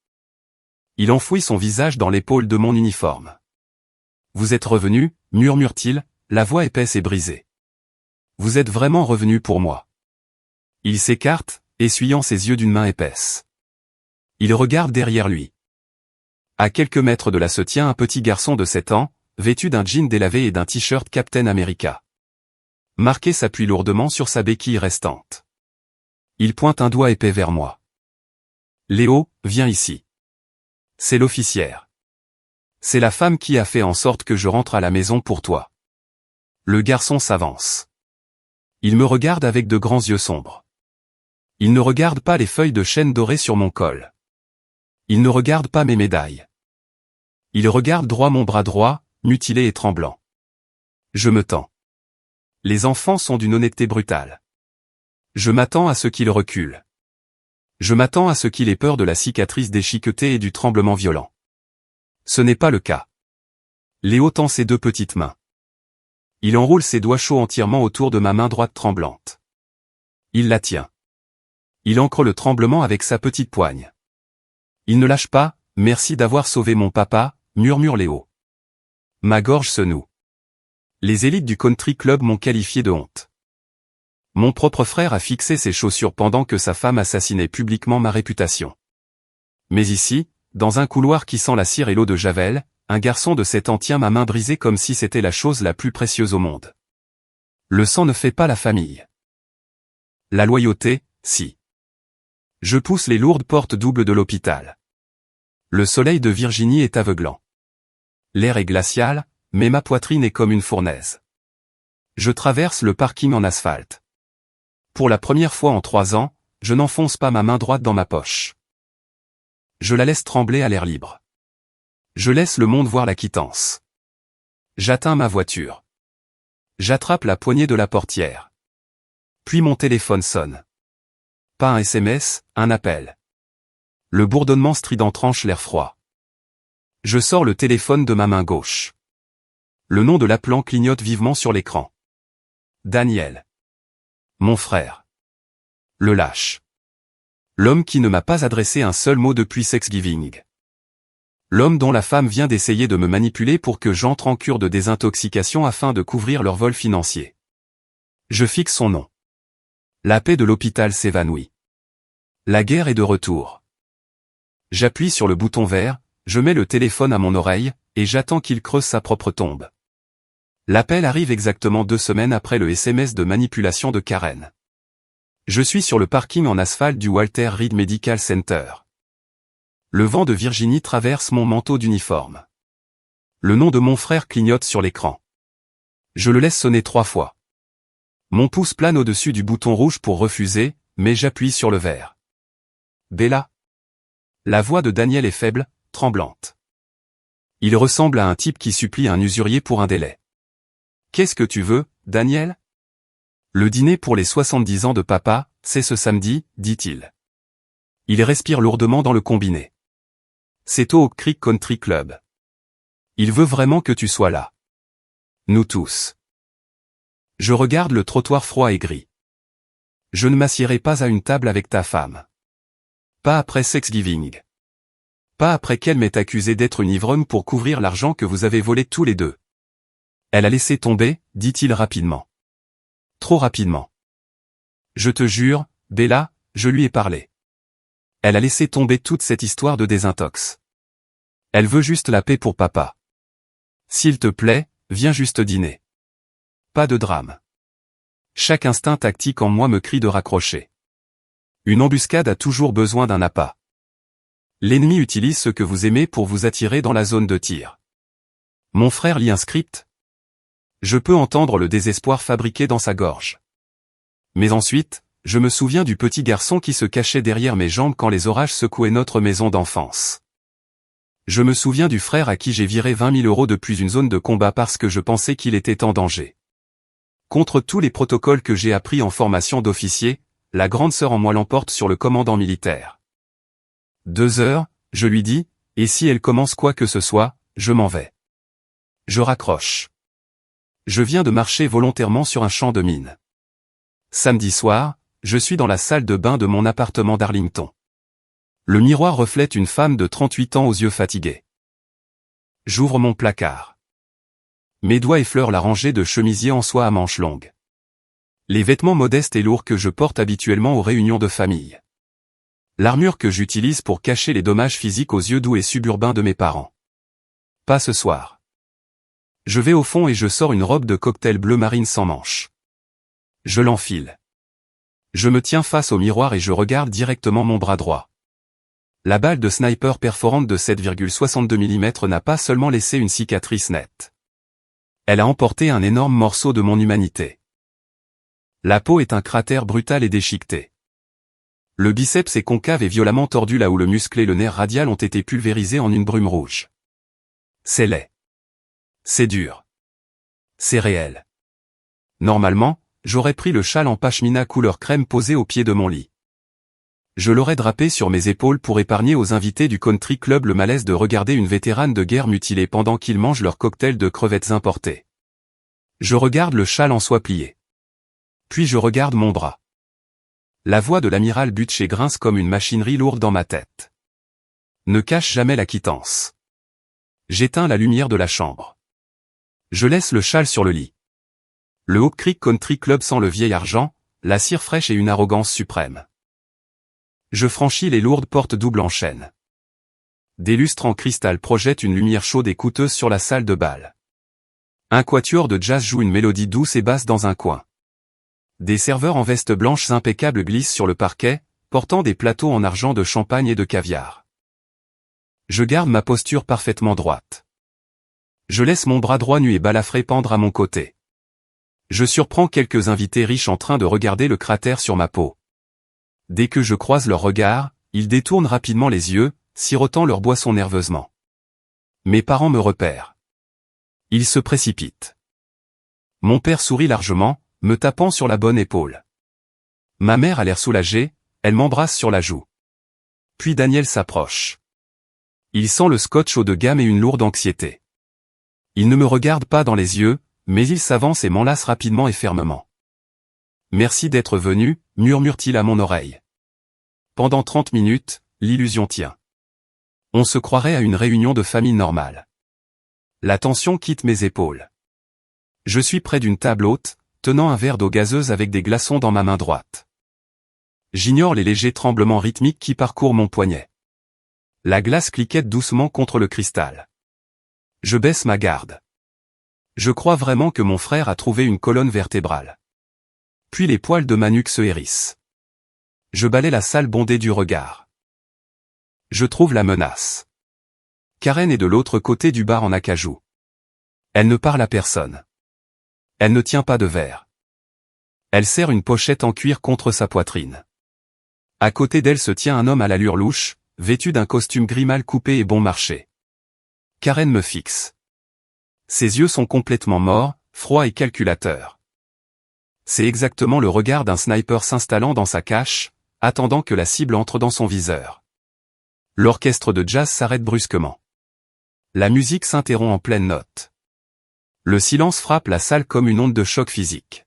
Il enfouit son visage dans l'épaule de mon uniforme. Vous êtes revenu, murmure-t-il, la voix épaisse et brisée. Vous êtes vraiment revenu pour moi. Il s'écarte, essuyant ses yeux d'une main épaisse. Il regarde derrière lui. À quelques mètres de là se tient un petit garçon de 7 ans, vêtu d'un jean délavé et d'un t-shirt Captain America. Marqué s'appuie lourdement sur sa béquille restante. Il pointe un doigt épais vers moi. Léo, viens ici. C'est l'officière. C'est la femme qui a fait en sorte que je rentre à la maison pour toi. Le garçon s'avance. Il me regarde avec de grands yeux sombres. Il ne regarde pas les feuilles de chêne dorées sur mon col. Il ne regarde pas mes médailles. Il regarde droit mon bras droit, mutilé et tremblant. Je me tends. Les enfants sont d'une honnêteté brutale. Je m'attends à ce qu'ils reculent. Je m'attends à ce qu'il ait peur de la cicatrice déchiquetée et du tremblement violent. Ce n'est pas le cas. Léo tend ses 2 petites mains. Il enroule ses doigts chauds entièrement autour de ma main droite tremblante. Il la tient. Il ancre le tremblement avec sa petite poigne. Il ne lâche pas, merci d'avoir sauvé mon papa, murmure Léo. Ma gorge se noue. Les élites du country club m'ont qualifié de honte. Mon propre frère a fixé ses chaussures pendant que sa femme assassinait publiquement ma réputation. Mais ici, dans un couloir qui sent la cire et l'eau de Javel, un garçon de 7 ans tient ma main brisée comme si c'était la chose la plus précieuse au monde. Le sang ne fait pas la famille. La loyauté, si. Je pousse les lourdes portes doubles de l'hôpital. Le soleil de Virginie est aveuglant. L'air est glacial, mais ma poitrine est comme une fournaise. Je traverse le parking en asphalte. Pour la première fois en 3 ans, je n'enfonce pas ma main droite dans ma poche. Je la laisse trembler à l'air libre. Je laisse le monde voir la quittance. J'atteins ma voiture. J'attrape la poignée de la portière. Puis mon téléphone sonne. Pas un SMS, un appel. Le bourdonnement strident tranche l'air froid. Je sors le téléphone de ma main gauche. Le nom de l'appelant clignote vivement sur l'écran. Daniel. Mon frère. Le lâche. L'homme qui ne m'a pas adressé un seul mot depuis Thanksgiving. L'homme dont la femme vient d'essayer de me manipuler pour que j'entre en cure de désintoxication afin de couvrir leur vol financier. Je fixe son nom. La paix de l'hôpital s'évanouit. La guerre est de retour. J'appuie sur le bouton vert, je mets le téléphone à mon oreille, et j'attends qu'il creuse sa propre tombe. L'appel arrive exactement 2 semaines après le SMS de manipulation de Karen. Je suis sur le parking en asphalte du Walter Reed Medical Center. Le vent de Virginie traverse mon manteau d'uniforme. Le nom de mon frère clignote sur l'écran. Je le laisse sonner 3 fois. Mon pouce plane au-dessus du bouton rouge pour refuser, mais j'appuie sur le vert. Bella. La voix de Daniel est faible, tremblante. Il ressemble à un type qui supplie un usurier pour un délai. Qu'est-ce que tu veux, Daniel? Le dîner pour les 70 ans de papa, c'est ce samedi, dit-il. Il respire lourdement dans le combiné. C'est au Oak Creek Country Club. Il veut vraiment que tu sois là. Nous tous. Je regarde le trottoir froid et gris. Je ne m'assiérai pas à une table avec ta femme. Pas après Thanksgiving. Pas après qu'elle m'ait accusé d'être une ivrogne pour couvrir l'argent que vous avez volé tous les deux. Elle a laissé tomber, dit-il rapidement. Trop rapidement. Je te jure, Bella, je lui ai parlé. Elle a laissé tomber toute cette histoire de désintox. Elle veut juste la paix pour papa. S'il te plaît, viens juste dîner. Pas de drame. Chaque instinct tactique en moi me crie de raccrocher. Une embuscade a toujours besoin d'un appât. L'ennemi utilise ce que vous aimez pour vous attirer dans la zone de tir. Mon frère lit un script. Je peux entendre le désespoir fabriqué dans sa gorge. Mais ensuite, je me souviens du petit garçon qui se cachait derrière mes jambes quand les orages secouaient notre maison d'enfance. Je me souviens du frère à qui j'ai viré 20 000 € depuis une zone de combat parce que je pensais qu'il était en danger. Contre tous les protocoles que j'ai appris en formation d'officier, la grande sœur en moi l'emporte sur le commandant militaire. 2 heures, je lui dis, et si elle commence quoi que ce soit, je m'en vais. Je raccroche. Je viens de marcher volontairement sur un champ de mines. Samedi soir, je suis dans la salle de bain de mon appartement d'Arlington. Le miroir reflète une femme de 38 ans aux yeux fatigués. J'ouvre mon placard. Mes doigts effleurent la rangée de chemisiers en soie à manches longues. Les vêtements modestes et lourds que je porte habituellement aux réunions de famille. L'armure que j'utilise pour cacher les dommages physiques aux yeux doux et suburbains de mes parents. Pas ce soir. Je vais au fond et je sors une robe de cocktail bleu marine sans manches. Je l'enfile. Je me tiens face au miroir et je regarde directement mon bras droit. La balle de sniper perforante de 7,62 mm n'a pas seulement laissé une cicatrice nette. Elle a emporté un énorme morceau de mon humanité. La peau est un cratère brutal et déchiqueté. Le biceps est concave et violemment tordu là où le muscle et le nerf radial ont été pulvérisés en une brume rouge. C'est laid. C'est dur. C'est réel. Normalement, j'aurais pris le châle en pashmina couleur crème posé au pied de mon lit. Je l'aurais drapé sur mes épaules pour épargner aux invités du country club le malaise de regarder une vétérane de guerre mutilée pendant qu'ils mangent leur cocktail de crevettes importées. Je regarde le châle en soie plié. Puis je regarde mon bras. La voix de l'amiral Butcher grince comme une machinerie lourde dans ma tête. Ne cache jamais la quittance. J'éteins la lumière de la chambre. Je laisse le châle sur le lit. Le Oak Creek Country Club sent le vieil argent, la cire fraîche et une arrogance suprême. Je franchis les lourdes portes doubles en chêne. Des lustres en cristal projettent une lumière chaude et coûteuse sur la salle de bal. Un quatuor de jazz joue une mélodie douce et basse dans un coin. Des serveurs en veste blanche impeccables glissent sur le parquet, portant des plateaux en argent de champagne et de caviar. Je garde ma posture parfaitement droite. Je laisse mon bras droit nu et balafré pendre à mon côté. Je surprends quelques invités riches en train de regarder le cratère sur ma peau. Dès que je croise leur regard, ils détournent rapidement les yeux, sirotant leur boisson nerveusement. Mes parents me repèrent. Ils se précipitent. Mon père sourit largement, me tapant sur la bonne épaule. Ma mère a l'air soulagée, elle m'embrasse sur la joue. Puis Daniel s'approche. Il sent le scotch haut de gamme et une lourde anxiété. Il ne me regarde pas dans les yeux, mais il s'avance et m'enlace rapidement et fermement. « Merci d'être venu », murmure-t-il à mon oreille. Pendant 30 minutes, l'illusion tient. On se croirait à une réunion de famille normale. La tension quitte mes épaules. Je suis près d'une table haute, tenant un verre d'eau gazeuse avec des glaçons dans ma main droite. J'ignore les légers tremblements rythmiques qui parcourent mon poignet. La glace cliquette doucement contre le cristal. Je baisse ma garde. Je crois vraiment que mon frère a trouvé une colonne vertébrale. Puis les poils de ma nuque se hérissent. Je balaie la salle bondée du regard. Je trouve la menace. Karen est de l'autre côté du bar en acajou. Elle ne parle à personne. Elle ne tient pas de verre. Elle serre une pochette en cuir contre sa poitrine. À côté d'elle se tient un homme à l'allure louche, vêtu d'un costume gris mal coupé et bon marché. Karen me fixe. Ses yeux sont complètement morts, froids et calculateurs. C'est exactement le regard d'un sniper s'installant dans sa cache, attendant que la cible entre dans son viseur. L'orchestre de jazz s'arrête brusquement. La musique s'interrompt en pleine note. Le silence frappe la salle comme une onde de choc physique.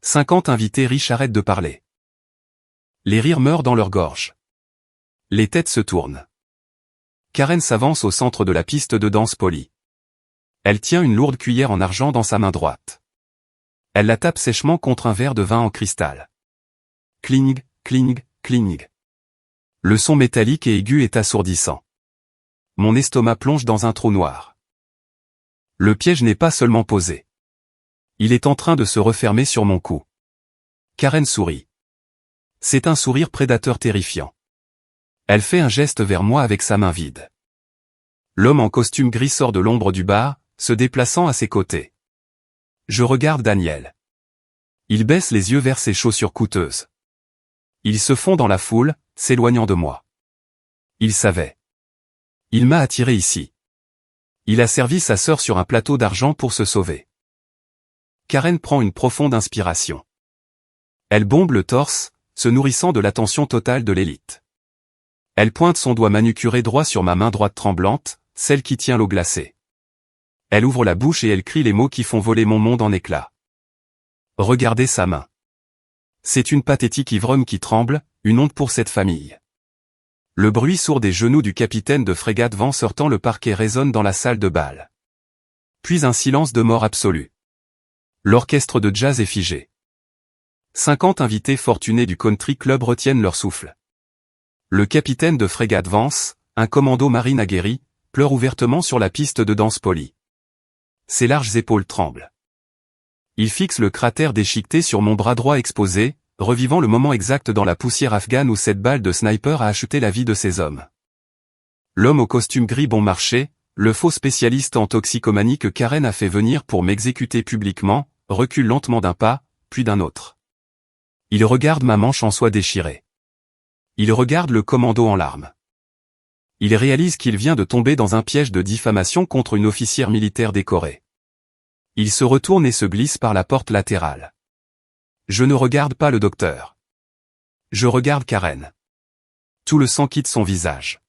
50 invités riches arrêtent de parler. Les rires meurent dans leur gorge. Les têtes se tournent. Karen s'avance au centre de la piste de danse polie. Elle tient une lourde cuillère en argent dans sa main droite. Elle la tape sèchement contre un verre de vin en cristal. Cling, cling, cling. Le son métallique et aigu est assourdissant. Mon estomac plonge dans un trou noir. Le piège n'est pas seulement posé. Il est en train de se refermer sur mon cou. Karen sourit. C'est un sourire prédateur terrifiant. Elle fait un geste vers moi avec sa main vide. L'homme en costume gris sort de l'ombre du bar, se déplaçant à ses côtés. Je regarde Daniel. Il baisse les yeux vers ses chaussures coûteuses. Il se fond dans la foule, s'éloignant de moi. Il savait. Il m'a attiré ici. Il a servi sa sœur sur un plateau d'argent pour se sauver. Karen prend une profonde inspiration. Elle bombe le torse, se nourrissant de l'attention totale de l'élite. Elle pointe son doigt manucuré droit sur ma main droite tremblante, celle qui tient l'eau glacée. Elle ouvre la bouche et elle crie les mots qui font voler mon monde en éclats. Regardez sa main. C'est une pathétique ivrogne qui tremble, une honte pour cette famille. Le bruit sourd des genoux du capitaine de frégate Vance heurtant le parquet résonne dans la salle de bal. Puis un silence de mort absolu. L'orchestre de jazz est figé. 50 invités fortunés du country club retiennent leur souffle. Le capitaine de frégate Vance, un commando marine aguerri, pleure ouvertement sur la piste de danse polie. Ses larges épaules tremblent. Il fixe le cratère déchiqueté sur mon bras droit exposé, revivant le moment exact dans la poussière afghane où cette balle de sniper a acheté la vie de ses hommes. L'homme au costume gris bon marché, le faux spécialiste en toxicomanie que Karen a fait venir pour m'exécuter publiquement, recule lentement d'un pas, puis d'un autre. Il regarde ma manche en soie déchirée. Il regarde le commando en larmes. Il réalise qu'il vient de tomber dans un piège de diffamation contre une officière militaire décorée. Il se retourne et se glisse par la porte latérale. Je ne regarde pas le docteur. Je regarde Karen. Tout le sang quitte son visage.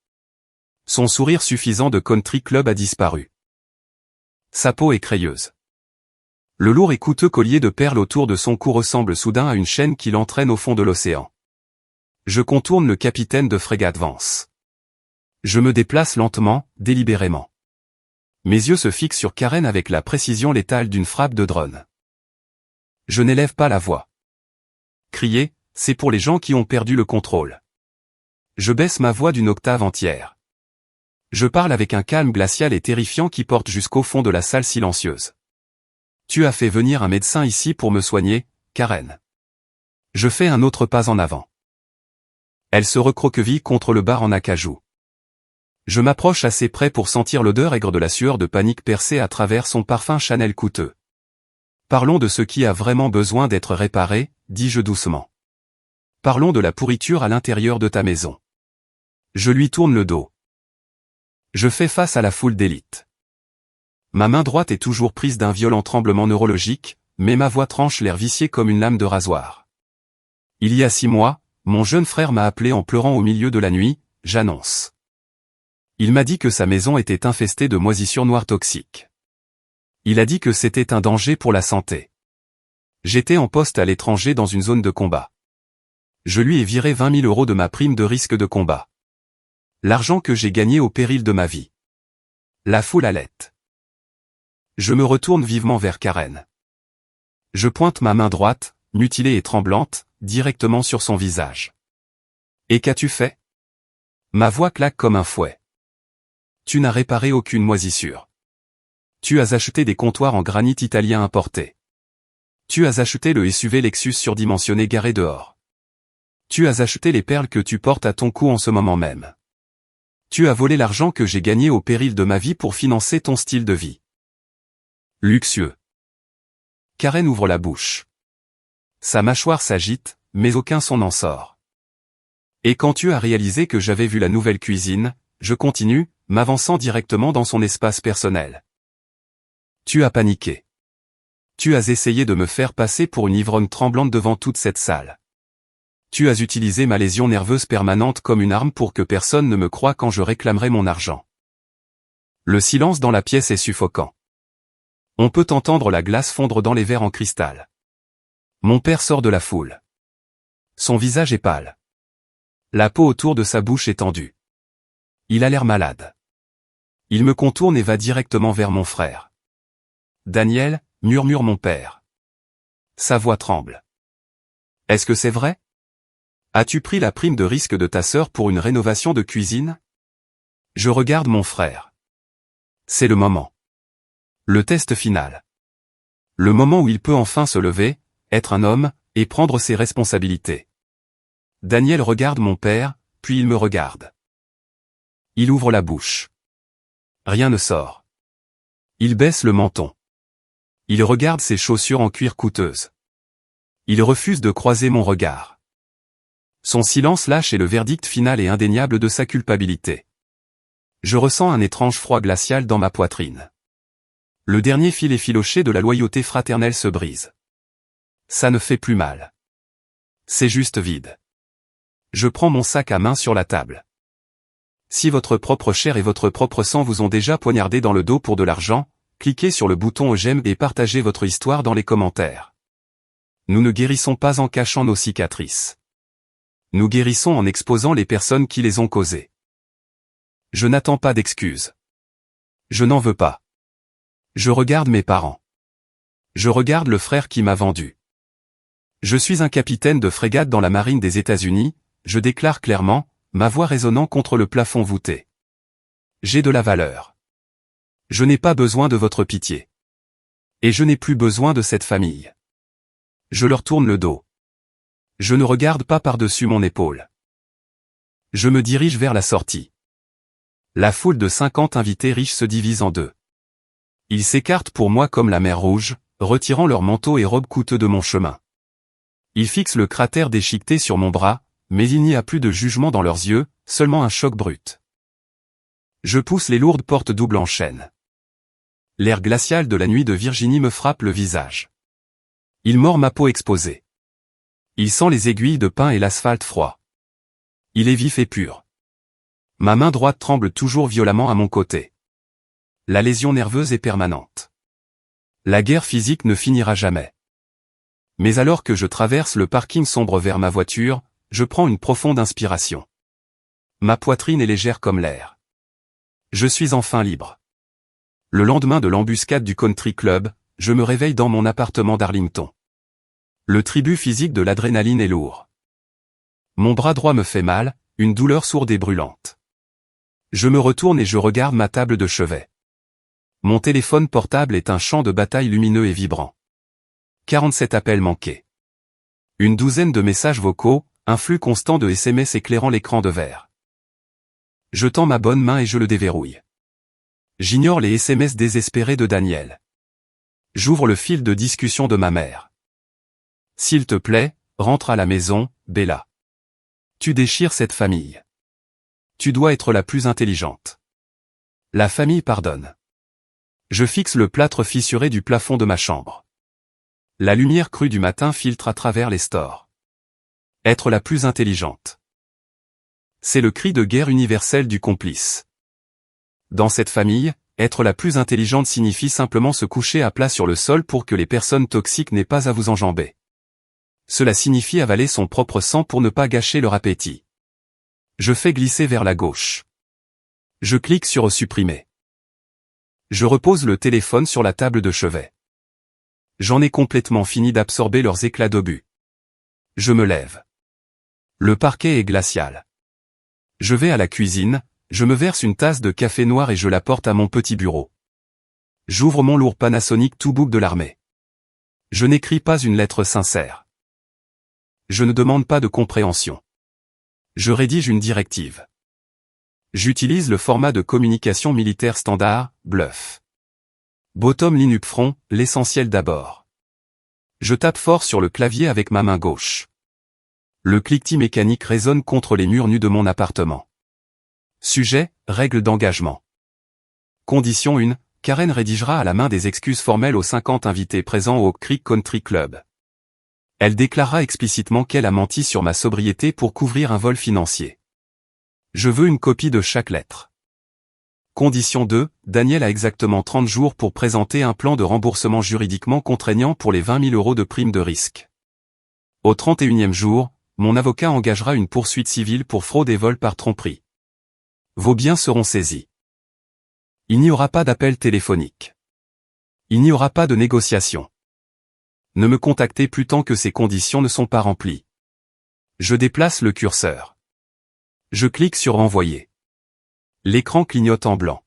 Son sourire suffisant de country club a disparu. Sa peau est crayeuse. Le lourd et coûteux collier de perles autour de son cou ressemble soudain à une chaîne qui l'entraîne au fond de l'océan. Je contourne le capitaine de frégate Vance. Je me déplace lentement, délibérément. Mes yeux se fixent sur Karen avec la précision létale d'une frappe de drone. Je n'élève pas la voix. Crier, c'est pour les gens qui ont perdu le contrôle. Je baisse ma voix d'une octave entière. Je parle avec un calme glacial et terrifiant qui porte jusqu'au fond de la salle silencieuse. Tu as fait venir un médecin ici pour me soigner, Karen. Je fais un autre pas en avant. Elle se recroqueville contre le bar en acajou. Je m'approche assez près pour sentir l'odeur aigre de la sueur de panique percée à travers son parfum Chanel coûteux. Parlons de ce qui a vraiment besoin d'être réparé, dis-je doucement. Parlons de la pourriture à l'intérieur de ta maison. Je lui tourne le dos. Je fais face à la foule d'élite. Ma main droite est toujours prise d'un violent tremblement neurologique, mais ma voix tranche l'air vicié comme une lame de rasoir. Il y a 6 mois, mon jeune frère m'a appelé en pleurant au milieu de la nuit, j'annonce. Il m'a dit que sa maison était infestée de moisissures noires toxiques. Il a dit que c'était un danger pour la santé. J'étais en poste à l'étranger dans une zone de combat. Je lui ai viré 20 000 € de ma prime de risque de combat. L'argent que j'ai gagné au péril de ma vie. La foule halète. Je me retourne vivement vers Karen. Je pointe ma main droite, mutilée et tremblante, directement sur son visage. Et qu'as-tu fait? Ma voix claque comme un fouet. Tu n'as réparé aucune moisissure. Tu as acheté des comptoirs en granit italien importés. Tu as acheté le SUV Lexus surdimensionné garé dehors. Tu as acheté les perles que tu portes à ton cou en ce moment même. Tu as volé l'argent que j'ai gagné au péril de ma vie pour financer ton style de vie. Luxueux. Karen ouvre la bouche. Sa mâchoire s'agite, mais aucun son n'en sort. Et quand tu as réalisé que j'avais vu la nouvelle cuisine, je continue, m'avançant directement dans son espace personnel. Tu as paniqué. Tu as essayé de me faire passer pour une ivrogne tremblante devant toute cette salle. Tu as utilisé ma lésion nerveuse permanente comme une arme pour que personne ne me croie quand je réclamerai mon argent. Le silence dans la pièce est suffocant. On peut entendre la glace fondre dans les verres en cristal. Mon père sort de la foule. Son visage est pâle. La peau autour de sa bouche est tendue. Il a l'air malade. Il me contourne et va directement vers mon frère. Daniel, murmure mon père. Sa voix tremble. Est-ce que c'est vrai? As-tu pris la prime de risque de ta sœur pour une rénovation de cuisine? Je regarde mon frère. C'est le moment. Le test final. Le moment où il peut enfin se lever, être un homme, et prendre ses responsabilités. Daniel regarde mon père, puis il me regarde. Il ouvre la bouche. Rien ne sort. Il baisse le menton. Il regarde ses chaussures en cuir coûteuses. Il refuse de croiser mon regard. Son silence lâche et le verdict final est indéniable de sa culpabilité. Je ressens un étrange froid glacial dans ma poitrine. Le dernier fil effiloché de la loyauté fraternelle se brise. Ça ne fait plus mal. C'est juste vide. Je prends mon sac à main sur la table. Si votre propre chair et votre propre sang vous ont déjà poignardé dans le dos pour de l'argent, cliquez sur le bouton j'aime et partagez votre histoire dans les commentaires. Nous ne guérissons pas en cachant nos cicatrices. Nous guérissons en exposant les personnes qui les ont causées. Je n'attends pas d'excuses. Je n'en veux pas. Je regarde mes parents. Je regarde le frère qui m'a vendu. Je suis un capitaine de frégate dans la marine des États-Unis, je déclare clairement, ma voix résonnant contre le plafond voûté. J'ai de la valeur. Je n'ai pas besoin de votre pitié. Et je n'ai plus besoin de cette famille. Je leur tourne le dos. Je ne regarde pas par-dessus mon épaule. Je me dirige vers la sortie. La foule de 50 invités riches se divise en deux. Ils s'écartent pour moi comme la mer Rouge, retirant leurs manteaux et robes coûteux de mon chemin. Ils fixent le cratère déchiqueté sur mon bras, mais il n'y a plus de jugement dans leurs yeux, seulement un choc brut. Je pousse les lourdes portes doubles en chaîne. L'air glacial de la nuit de Virginie me frappe le visage. Il mord ma peau exposée. Il sent les aiguilles de pin et l'asphalte froid. Il est vif et pur. Ma main droite tremble toujours violemment à mon côté. La lésion nerveuse est permanente. La guerre physique ne finira jamais. Mais alors que je traverse le parking sombre vers ma voiture, je prends une profonde inspiration. Ma poitrine est légère comme l'air. Je suis enfin libre. Le lendemain de l'embuscade du country club, je me réveille dans mon appartement d'Arlington. Le tribut physique de l'adrénaline est lourd. Mon bras droit me fait mal, une douleur sourde et brûlante. Je me retourne et je regarde ma table de chevet. Mon téléphone portable est un champ de bataille lumineux et vibrant. 47 appels manqués. Une douzaine de messages vocaux, un flux constant de SMS éclairant l'écran de verre. Je tends ma bonne main et je le déverrouille. J'ignore les SMS désespérés de Daniel. J'ouvre le fil de discussion de ma mère. S'il te plaît, rentre à la maison, Bella. Tu déchires cette famille. Tu dois être la plus intelligente. La famille pardonne. Je fixe le plâtre fissuré du plafond de ma chambre. La lumière crue du matin filtre à travers les stores. Être la plus intelligente. C'est le cri de guerre universel du complice. Dans cette famille, être la plus intelligente signifie simplement se coucher à plat sur le sol pour que les personnes toxiques n'aient pas à vous enjamber. Cela signifie avaler son propre sang pour ne pas gâcher leur appétit. Je fais glisser vers la gauche. Je clique sur supprimer. Je repose le téléphone sur la table de chevet. J'en ai complètement fini d'absorber leurs éclats d'obus. Je me lève. Le parquet est glacial. Je vais à la cuisine, je me verse une tasse de café noir et je la porte à mon petit bureau. J'ouvre mon lourd Panasonic Toubouc de l'armée. Je n'écris pas une lettre sincère. Je ne demande pas de compréhension. Je rédige une directive. J'utilise le format de communication militaire standard, BLUF. Bottom line up front, l'essentiel d'abord. Je tape fort sur le clavier avec ma main gauche. Le cliquetis mécanique résonne contre les murs nus de mon appartement. Sujet, règles d'engagement. Condition 1, Karen rédigera à la main des excuses formelles aux 50 invités présents au Creek Country Club. Elle déclarera explicitement qu'elle a menti sur ma sobriété pour couvrir un vol financier. Je veux une copie de chaque lettre. Condition 2, Daniel a exactement 30 jours pour présenter un plan de remboursement juridiquement contraignant pour les 20 000 € de prime de risque. Au 31e jour, mon avocat engagera une poursuite civile pour fraude et vol par tromperie. Vos biens seront saisis. Il n'y aura pas d'appel téléphonique. Il n'y aura pas de négociation. Ne me contactez plus tant que ces conditions ne sont pas remplies. Je déplace le curseur. Je clique sur Envoyer. L'écran clignote en blanc.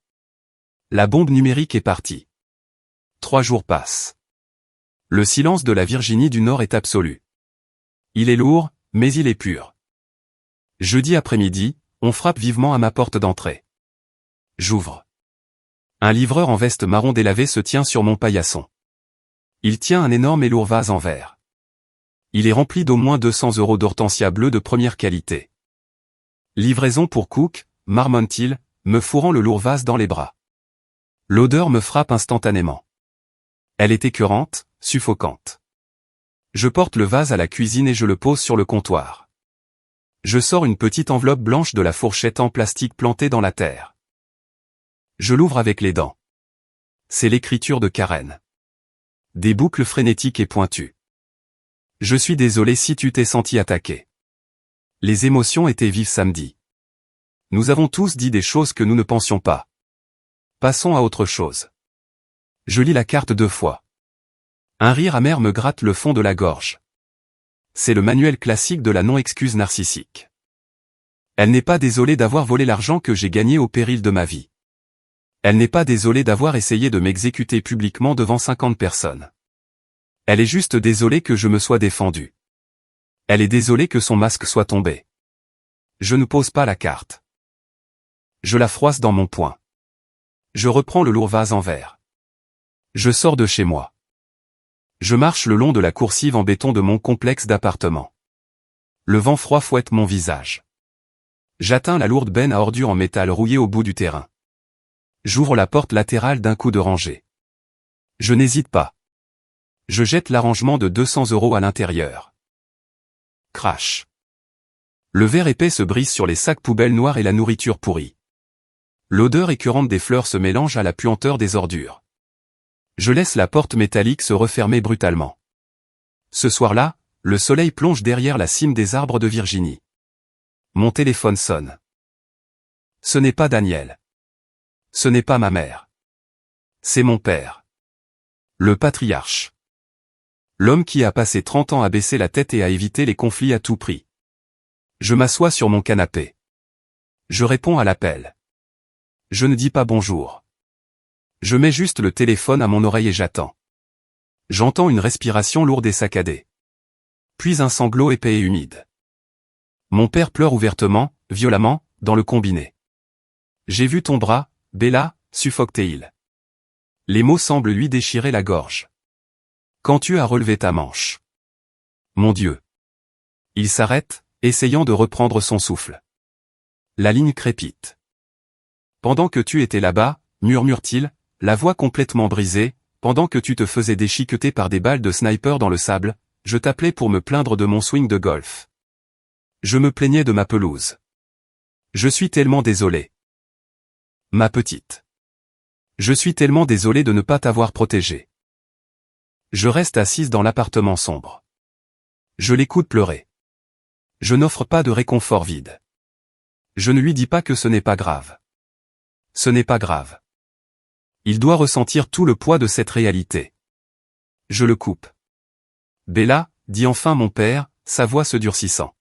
La bombe numérique est partie. 3 jours passent. Le silence de la Virginie du Nord est absolu. Il est lourd, mais il est pur. Jeudi après-midi, on frappe vivement à ma porte d'entrée. J'ouvre. Un livreur en veste marron délavé se tient sur mon paillasson. Il tient un énorme et lourd vase en verre. Il est rempli d'au moins 200 € d'hortensia bleue de première qualité. Livraison pour Cook, marmonne-t-il, me fourrant le lourd vase dans les bras. L'odeur me frappe instantanément. Elle est écœurante, suffocante. Je porte le vase à la cuisine et je le pose sur le comptoir. Je sors une petite enveloppe blanche de la fourchette en plastique plantée dans la terre. Je l'ouvre avec les dents. C'est l'écriture de Karen. Des boucles frénétiques et pointues. Je suis désolé si tu t'es senti attaqué. Les émotions étaient vives samedi. Nous avons tous dit des choses que nous ne pensions pas. Passons à autre chose. Je lis la carte 2 fois. Un rire amer me gratte le fond de la gorge. C'est le manuel classique de la non-excuse narcissique. Elle n'est pas désolée d'avoir volé l'argent que j'ai gagné au péril de ma vie. Elle n'est pas désolée d'avoir essayé de m'exécuter publiquement devant 50 personnes. Elle est juste désolée que je me sois défendu. Elle est désolée que son masque soit tombé. Je ne pose pas la carte. Je la froisse dans mon poing. Je reprends le lourd vase en verre. Je sors de chez moi. Je marche le long de la coursive en béton de mon complexe d'appartements. Le vent froid fouette mon visage. J'atteins la lourde benne à ordures en métal rouillé au bout du terrain. J'ouvre la porte latérale d'un coup de rangée. Je n'hésite pas. Je jette l'arrangement de 200 € à l'intérieur. Crash. Le verre épais se brise sur les sacs poubelles noirs et la nourriture pourrie. L'odeur écœurante des fleurs se mélange à la puanteur des ordures. Je laisse la porte métallique se refermer brutalement. Ce soir-là, le soleil plonge derrière la cime des arbres de Virginie. Mon téléphone sonne. Ce n'est pas Daniel. Ce n'est pas ma mère. C'est mon père. Le patriarche. L'homme qui a passé 30 ans à baisser la tête et à éviter les conflits à tout prix. Je m'assois sur mon canapé. Je réponds à l'appel. Je ne dis pas bonjour. Je mets juste le téléphone à mon oreille et j'attends. J'entends une respiration lourde et saccadée. Puis un sanglot épais et humide. Mon père pleure ouvertement, violemment, dans le combiné. J'ai vu ton bras, Bella, suffoque-t-il. Les mots semblent lui déchirer la gorge. Quand tu as relevé ta manche. Mon Dieu. Il s'arrête, essayant de reprendre son souffle. La ligne crépite. Pendant que tu étais là-bas, murmure-t-il, la voix complètement brisée, pendant que tu te faisais déchiqueter par des balles de sniper dans le sable, je t'appelais pour me plaindre de mon swing de golf. Je me plaignais de ma pelouse. Je suis tellement désolé. Ma petite. Je suis tellement désolé de ne pas t'avoir protégée. Je reste assise dans l'appartement sombre. Je l'écoute pleurer. Je n'offre pas de réconfort vide. Je ne lui dis pas que ce n'est pas grave. Ce n'est pas grave. Il doit ressentir tout le poids de cette réalité. Je le coupe. Bella, dit enfin mon père, sa voix se durcissant.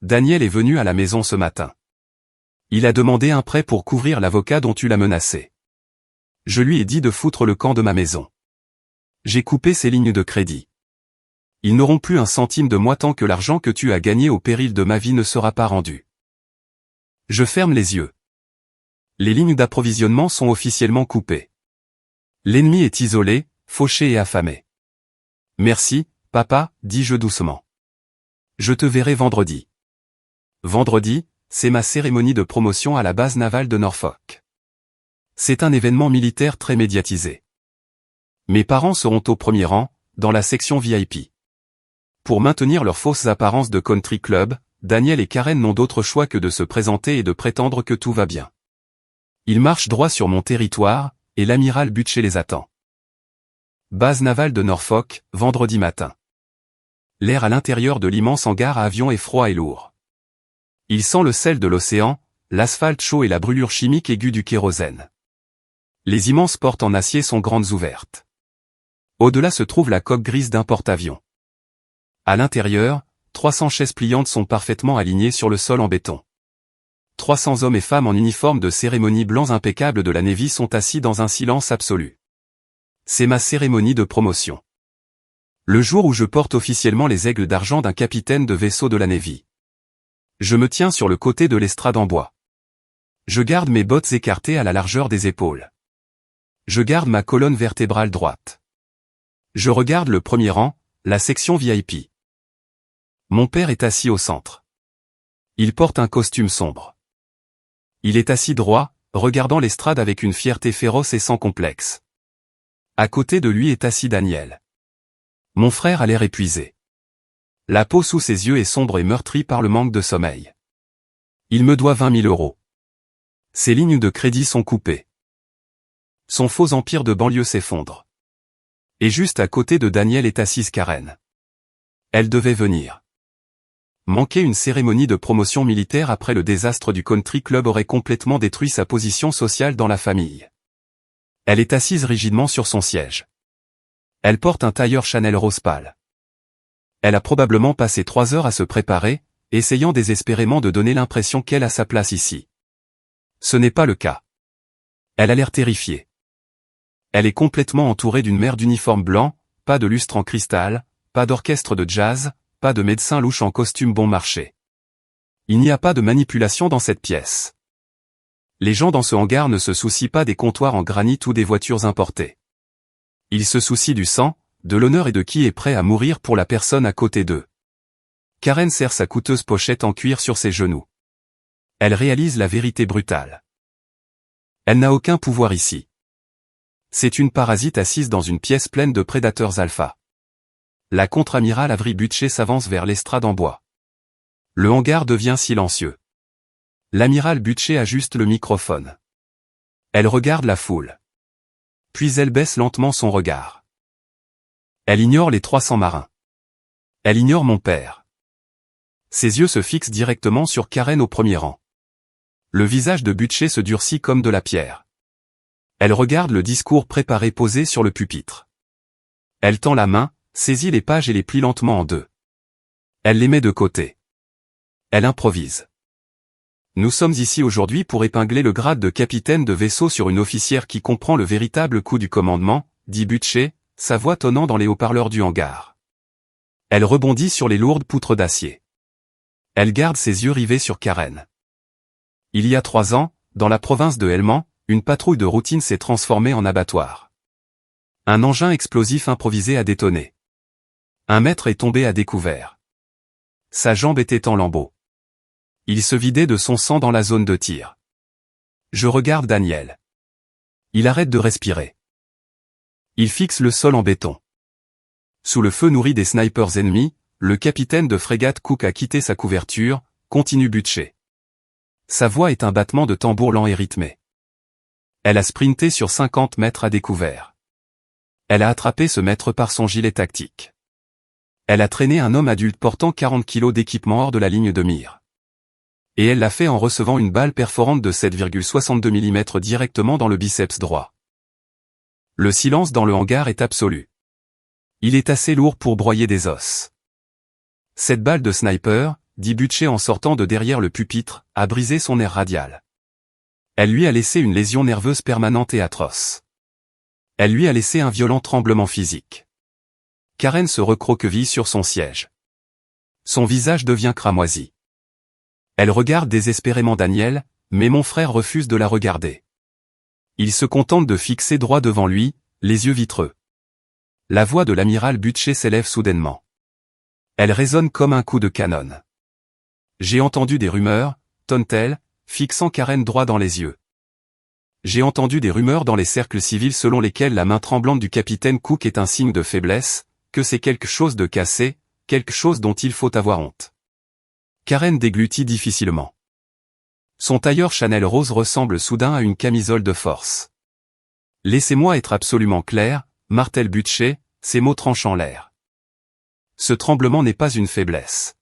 Daniel est venu à la maison ce matin. Il a demandé un prêt pour couvrir l'avocat dont tu l'as menacé. Je lui ai dit de foutre le camp de ma maison. J'ai coupé ses lignes de crédit. Ils n'auront plus un centime de moi tant que l'argent que tu as gagné au péril de ma vie ne sera pas rendu. Je ferme les yeux. Les lignes d'approvisionnement sont officiellement coupées. L'ennemi est isolé, fauché et affamé. Merci, papa, dis-je doucement. Je te verrai vendredi. Vendredi, c'est ma cérémonie de promotion à la base navale de Norfolk. C'est un événement militaire très médiatisé. Mes parents seront au premier rang, dans la section VIP. Pour maintenir leurs fausses apparences de country club, Daniel et Karen n'ont d'autre choix que de se présenter et de prétendre que tout va bien. Ils marchent droit sur mon territoire, et l'amiral Butcher les attend. Base navale de Norfolk, vendredi matin. L'air à l'intérieur de l'immense hangar à avions est froid et lourd. Il sent le sel de l'océan, l'asphalte chaud et la brûlure chimique aiguë du kérosène. Les immenses portes en acier sont grandes ouvertes. Au-delà se trouve la coque grise d'un porte-avions. À l'intérieur, 300 chaises pliantes sont parfaitement alignées sur le sol en béton. 300 hommes et femmes en uniforme de cérémonie blancs impeccables de la Navy sont assis dans un silence absolu. C'est ma cérémonie de promotion. Le jour où je porte officiellement les aigles d'argent d'un capitaine de vaisseau de la Navy. Je me tiens sur le côté de l'estrade en bois. Je garde mes bottes écartées à la largeur des épaules. Je garde ma colonne vertébrale droite. Je regarde le premier rang, la section VIP. Mon père est assis au centre. Il porte un costume sombre. Il est assis droit, regardant l'estrade avec une fierté féroce et sans complexe. À côté de lui est assis Daniel. Mon frère a l'air épuisé. La peau sous ses yeux est sombre et meurtrie par le manque de sommeil. Il me doit 20 000 euros. Ses lignes de crédit sont coupées. Son faux empire de banlieue s'effondre. Et juste à côté de Daniel est assise Karen. Elle devait venir. Manquer une cérémonie de promotion militaire après le désastre du country club aurait complètement détruit sa position sociale dans la famille. Elle est assise rigidement sur son siège. Elle porte un tailleur Chanel rose pâle. Elle a probablement passé 3 heures à se préparer, essayant désespérément de donner l'impression qu'elle a sa place ici. Ce n'est pas le cas. Elle a l'air terrifiée. Elle est complètement entourée d'une mer d'uniformes blancs, pas de lustre en cristal, pas d'orchestre de jazz, pas de médecin louche en costume bon marché. Il n'y a pas de manipulation dans cette pièce. Les gens dans ce hangar ne se soucient pas des comptoirs en granit ou des voitures importées. Ils se soucient du sang, de l'honneur et de qui est prêt à mourir pour la personne à côté d'eux. Karen serre sa coûteuse pochette en cuir sur ses genoux. Elle réalise la vérité brutale. Elle n'a aucun pouvoir ici. C'est une parasite assise dans une pièce pleine de prédateurs alpha. La contre-amiral Avery Butcher s'avance vers l'estrade en bois. Le hangar devient silencieux. L'amiral Butcher ajuste le microphone. Elle regarde la foule. Puis elle baisse lentement son regard. Elle ignore les 300 marins. Elle ignore mon père. Ses yeux se fixent directement sur Karen au premier rang. Le visage de Butcher se durcit comme de la pierre. Elle regarde le discours préparé posé sur le pupitre. Elle tend la main, saisit les pages et les plie lentement en deux. Elle les met de côté. Elle improvise. Nous sommes ici aujourd'hui pour épingler le grade de capitaine de vaisseau sur une officière qui comprend le véritable coup du commandement, dit Butcher, sa voix tonnant dans les haut-parleurs du hangar. Elle rebondit sur les lourdes poutres d'acier. Elle garde ses yeux rivés sur Karen. Il y a 3 ans, dans la province de Helmand, une patrouille de routine s'est transformée en abattoir. Un engin explosif improvisé a détonné. Un maître est tombé à découvert. Sa jambe était en lambeaux. Il se vidait de son sang dans la zone de tir. Je regarde Daniel. Il arrête de respirer. Il fixe le sol en béton. Sous le feu nourri des snipers ennemis, le capitaine de frégate Cook a quitté sa couverture, continue Butcher. Sa voix est un battement de tambour lent et rythmé. Elle a sprinté sur 50 mètres à découvert. Elle a attrapé ce maître par son gilet tactique. Elle a traîné un homme adulte portant 40 kilos d'équipement hors de la ligne de mire. Et elle l'a fait en recevant une balle perforante de 7,62 mm directement dans le biceps droit. Le silence dans le hangar est absolu. Il est assez lourd pour broyer des os. Cette balle de sniper, dit Butcher en sortant de derrière le pupitre, a brisé son nerf radial. Elle lui a laissé une lésion nerveuse permanente et atroce. Elle lui a laissé un violent tremblement physique. Karen se recroqueville sur son siège. Son visage devient cramoisi. Elle regarde désespérément Daniel, mais mon frère refuse de la regarder. Il se contente de fixer droit devant lui, les yeux vitreux. La voix de l'amiral Butcher s'élève soudainement. Elle résonne comme un coup de canon. J'ai entendu des rumeurs, tonne-t-elle, fixant Karen droit dans les yeux. J'ai entendu des rumeurs dans les cercles civils selon lesquels la main tremblante du capitaine Cook est un signe de faiblesse, que c'est quelque chose de cassé, quelque chose dont il faut avoir honte. Karen déglutit difficilement. Son tailleur Chanel rose ressemble soudain à une camisole de force. Laissez-moi être absolument clair, martèle Butcher, ses mots tranchant l'air. Ce tremblement n'est pas une faiblesse.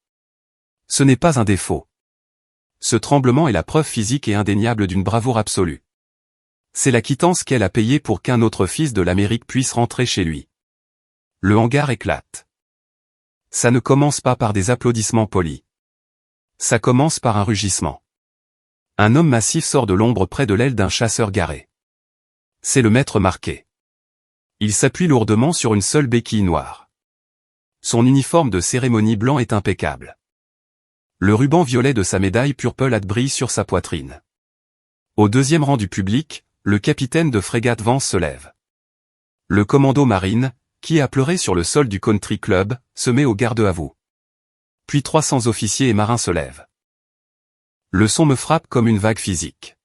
Ce n'est pas un défaut. Ce tremblement est la preuve physique et indéniable d'une bravoure absolue. C'est la quittance qu'elle a payée pour qu'un autre fils de l'Amérique puisse rentrer chez lui. Le hangar éclate. Ça ne commence pas par des applaudissements polis. Ça commence par un rugissement. Un homme massif sort de l'ombre près de l'aile d'un chasseur garé. C'est le maître marqué. Il s'appuie lourdement sur une seule béquille noire. Son uniforme de cérémonie blanc est impeccable. Le ruban violet de sa médaille purple brille sur sa poitrine. Au deuxième rang du public, le capitaine de frégate Vance se lève. Le commando marine, qui a pleuré sur le sol du country club, se met au garde à vous. Puis 300 officiers et marins se lèvent. Le son me frappe comme une vague physique.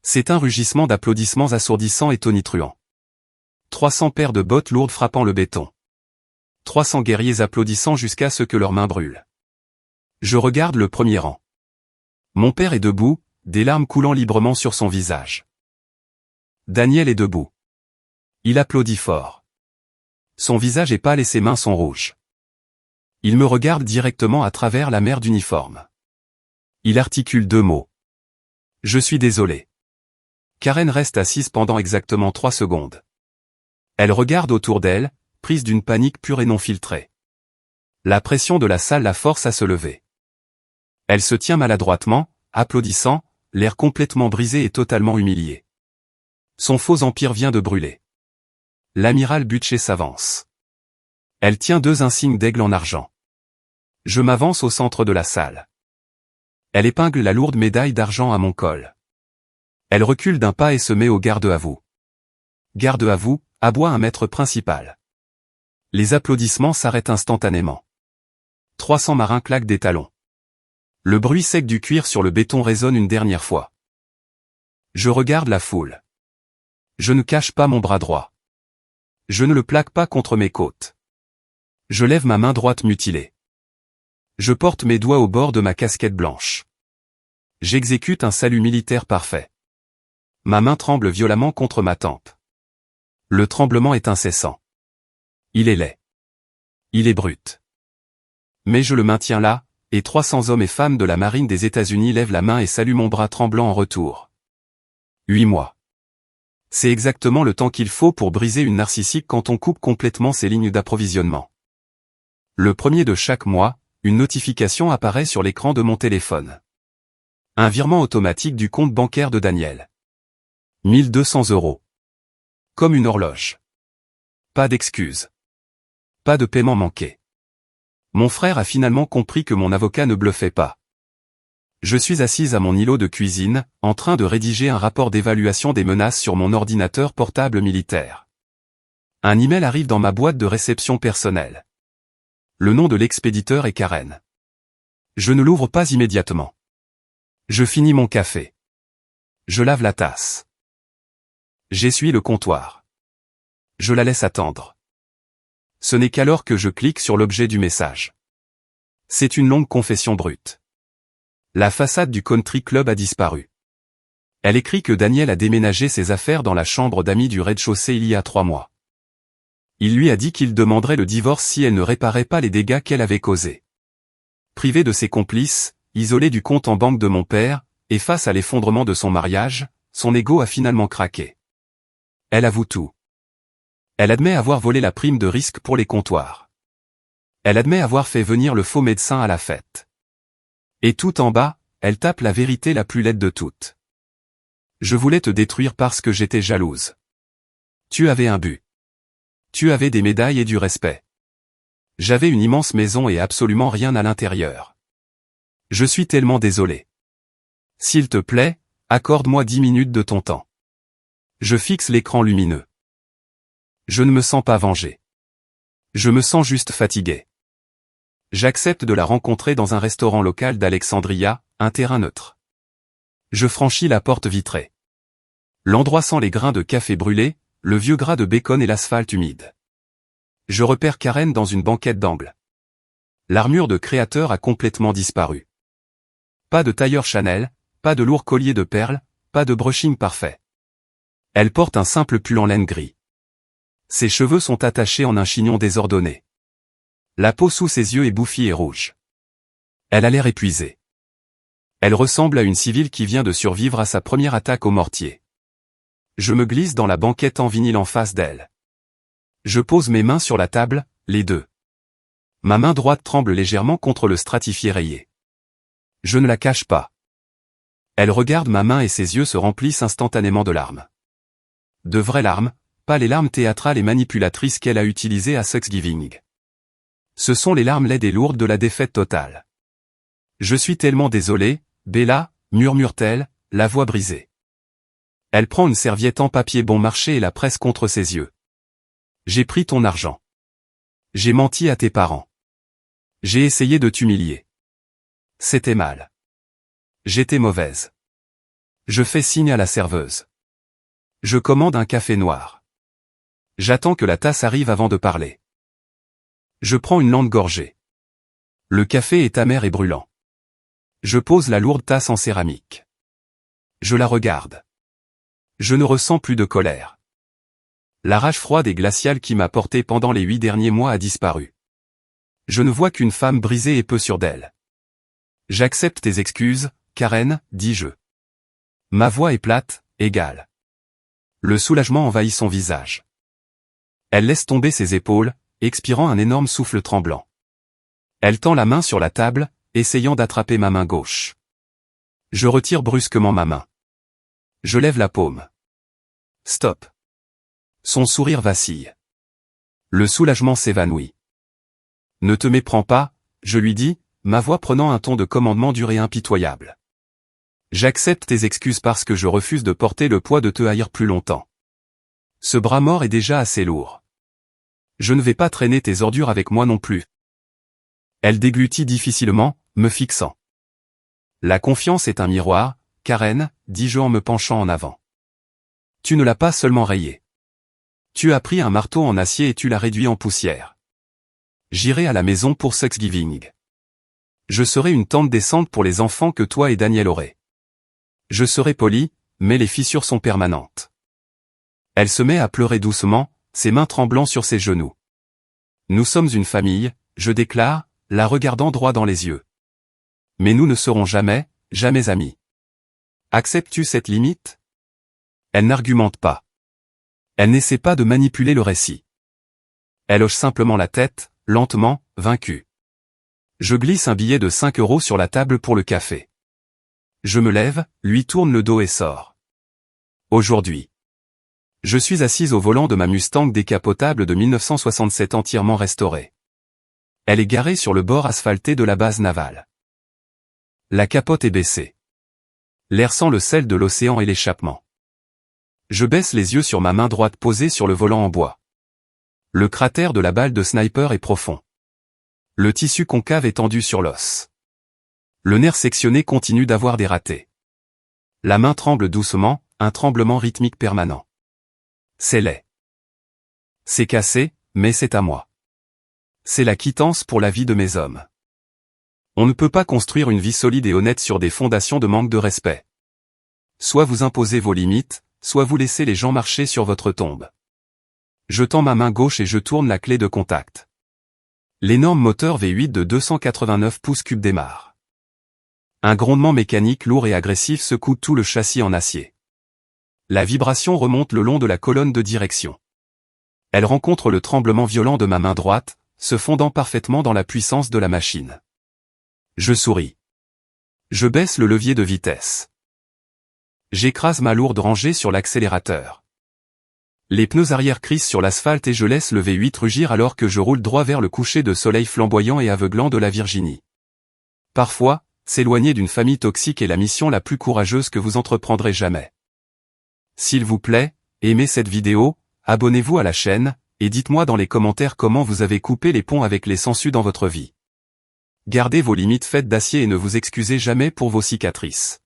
C'est un rugissement d'applaudissements assourdissant et tonitruant. 300 paires de bottes lourdes frappant le béton. 300 guerriers applaudissant jusqu'à ce que leurs mains brûlent. Je regarde le premier rang. Mon père est debout, des larmes coulant librement sur son visage. Daniel est debout. Il applaudit fort. Son visage est pâle et ses mains sont rouges. Il me regarde directement à travers la mer d'uniforme. Il articule 2 mots. Je suis désolé. Karen reste assise pendant exactement 3 secondes. Elle regarde autour d'elle, prise d'une panique pure et non filtrée. La pression de la salle la force à se lever. Elle se tient maladroitement, applaudissant, l'air complètement brisé et totalement humilié. Son faux empire vient de brûler. L'amiral Butcher s'avance. Elle tient 2 insignes d'aigle en argent. Je m'avance au centre de la salle. Elle épingle la lourde médaille d'argent à mon col. Elle recule d'un pas et se met au garde à vous. Garde à vous, aboie un maître principal. Les applaudissements s'arrêtent instantanément. 300 marins claquent des talons. Le bruit sec du cuir sur le béton résonne une dernière fois. Je regarde la foule. Je ne cache pas mon bras droit. Je ne le plaque pas contre mes côtes. Je lève ma main droite mutilée. Je porte mes doigts au bord de ma casquette blanche. J'exécute un salut militaire parfait. Ma main tremble violemment contre ma tempe. Le tremblement est incessant. Il est laid. Il est brut. Mais je le maintiens là, et 300 hommes et femmes de la marine des États-Unis lèvent la main et saluent mon bras tremblant en retour. 8 mois. C'est exactement le temps qu'il faut pour briser une narcissique quand on coupe complètement ses lignes d'approvisionnement. Le premier de chaque mois, une notification apparaît sur l'écran de mon téléphone. Un virement automatique du compte bancaire de Daniel. 1200 €. Comme une horloge. Pas d'excuses. Pas de paiement manqué. Mon frère a finalement compris que mon avocat ne bluffait pas. Je suis assise à mon îlot de cuisine, en train de rédiger un rapport d'évaluation des menaces sur mon ordinateur portable militaire. Un email arrive dans ma boîte de réception personnelle. Le nom de l'expéditeur est Karen. Je ne l'ouvre pas immédiatement. Je finis mon café. Je lave la tasse. J'essuie le comptoir. Je la laisse attendre. Ce n'est qu'alors que je clique sur l'objet du message. C'est une longue confession brute. La façade du country club a disparu. Elle écrit que Daniel a déménagé ses affaires dans la chambre d'amis du rez-de-chaussée il y a 3 mois. Il lui a dit qu'il demanderait le divorce si elle ne réparait pas les dégâts qu'elle avait causés. Privé de ses complices, isolé du compte en banque de mon père, et face à l'effondrement de son mariage, son ego a finalement craqué. Elle avoue tout. Elle admet avoir volé la prime de risque pour les comptoirs. Elle admet avoir fait venir le faux médecin à la fête. Et tout en bas, elle tape la vérité la plus laide de toutes. Je voulais te détruire parce que j'étais jalouse. Tu avais un but. Tu avais des médailles et du respect. J'avais une immense maison et absolument rien à l'intérieur. Je suis tellement désolé. S'il te plaît, accorde-moi 10 minutes de ton temps. Je fixe l'écran lumineux. Je ne me sens pas vengé. Je me sens juste fatigué. J'accepte de la rencontrer dans un restaurant local d'Alexandria, un terrain neutre. Je franchis la porte vitrée. L'endroit sent les grains de café brûlés, le vieux gras de bacon et l'asphalte humide. Je repère Karen dans une banquette d'angle. L'armure de créateur a complètement disparu. Pas de tailleur Chanel, pas de lourd collier de perles, pas de brushing parfait. Elle porte un simple pull en laine gris. Ses cheveux sont attachés en un chignon désordonné. La peau sous ses yeux est bouffie et rouge. Elle a l'air épuisée. Elle ressemble à une civile qui vient de survivre à sa première attaque au mortier. Je me glisse dans la banquette en vinyle en face d'elle. Je pose mes mains sur la table, les deux. Ma main droite tremble légèrement contre le stratifié rayé. Je ne la cache pas. Elle regarde ma main et ses yeux se remplissent instantanément de larmes. De vraies larmes, pas les larmes théâtrales et manipulatrices qu'elle a utilisées à Thanksgiving. Ce sont les larmes laides et lourdes de la défaite totale. Je suis tellement désolé, Bella, murmure-t-elle, la voix brisée. Elle prend une serviette en papier bon marché et la presse contre ses yeux. J'ai pris ton argent. J'ai menti à tes parents. J'ai essayé de t'humilier. C'était mal. J'étais mauvaise. Je fais signe à la serveuse. Je commande un café noir. J'attends que la tasse arrive avant de parler. Je prends une lente gorgée. Le café est amer et brûlant. Je pose la lourde tasse en céramique. Je la regarde. Je ne ressens plus de colère. La rage froide et glaciale qui m'a porté pendant les 8 derniers mois a disparu. Je ne vois qu'une femme brisée et peu sûre d'elle. J'accepte tes excuses, Karen, dis-je. Ma voix est plate, égale. Le soulagement envahit son visage. Elle laisse tomber ses épaules, expirant un énorme souffle tremblant. Elle tend la main sur la table, essayant d'attraper ma main gauche. Je retire brusquement ma main. Je lève la paume. Stop. Son sourire vacille. Le soulagement s'évanouit. Ne te méprends pas, je lui dis, ma voix prenant un ton de commandement dur et impitoyable. J'accepte tes excuses parce que je refuse de porter le poids de te haïr plus longtemps. Ce bras mort est déjà assez lourd. Je ne vais pas traîner tes ordures avec moi non plus. Elle déglutit difficilement, me fixant. La confiance est un miroir, Karen, dis-je en me penchant en avant. Tu ne l'as pas seulement rayé. Tu as pris un marteau en acier et tu l'as réduit en poussière. J'irai à la maison pour Thanksgiving. Je serai une tente descente pour les enfants que toi et Daniel aurez. Je serai poli, mais les fissures sont permanentes. Elle se met à pleurer doucement, ses mains tremblant sur ses genoux. Nous sommes une famille, je déclare, la regardant droit dans les yeux. Mais nous ne serons jamais, jamais amis. Acceptes-tu cette limite? Elle n'argumente pas. Elle n'essaie pas de manipuler le récit. Elle hoche simplement la tête, lentement, vaincue. Je glisse un billet de 5 € sur la table pour le café. Je me lève, lui tourne le dos et sors. Aujourd'hui. Je suis assise au volant de ma Mustang décapotable de 1967 entièrement restaurée. Elle est garée sur le bord asphalté de la base navale. La capote est baissée. L'air sent le sel de l'océan et l'échappement. Je baisse les yeux sur ma main droite posée sur le volant en bois. Le cratère de la balle de sniper est profond. Le tissu concave est tendu sur l'os. Le nerf sectionné continue d'avoir des ratés. La main tremble doucement, un tremblement rythmique permanent. C'est laid. C'est cassé, mais c'est à moi. C'est la quittance pour la vie de mes hommes. On ne peut pas construire une vie solide et honnête sur des fondations de manque de respect. Soit vous imposez vos limites, soit vous laissez les gens marcher sur votre tombe. Je tends ma main gauche et je tourne la clé de contact. L'énorme moteur V8 de 289 pouces cubes démarre. Un grondement mécanique lourd et agressif secoue tout le châssis en acier. La vibration remonte le long de la colonne de direction. Elle rencontre le tremblement violent de ma main droite, se fondant parfaitement dans la puissance de la machine. Je souris. Je baisse le levier de vitesse. J'écrase ma lourde rangée sur l'accélérateur. Les pneus arrière crissent sur l'asphalte et je laisse le V8 rugir alors que je roule droit vers le coucher de soleil flamboyant et aveuglant de la Virginie. Parfois, s'éloigner d'une famille toxique est la mission la plus courageuse que vous entreprendrez jamais. S'il vous plaît, aimez cette vidéo, abonnez-vous à la chaîne, et dites-moi dans les commentaires comment vous avez coupé les ponts avec les sangsues dans votre vie. Gardez vos limites faites d'acier et ne vous excusez jamais pour vos cicatrices.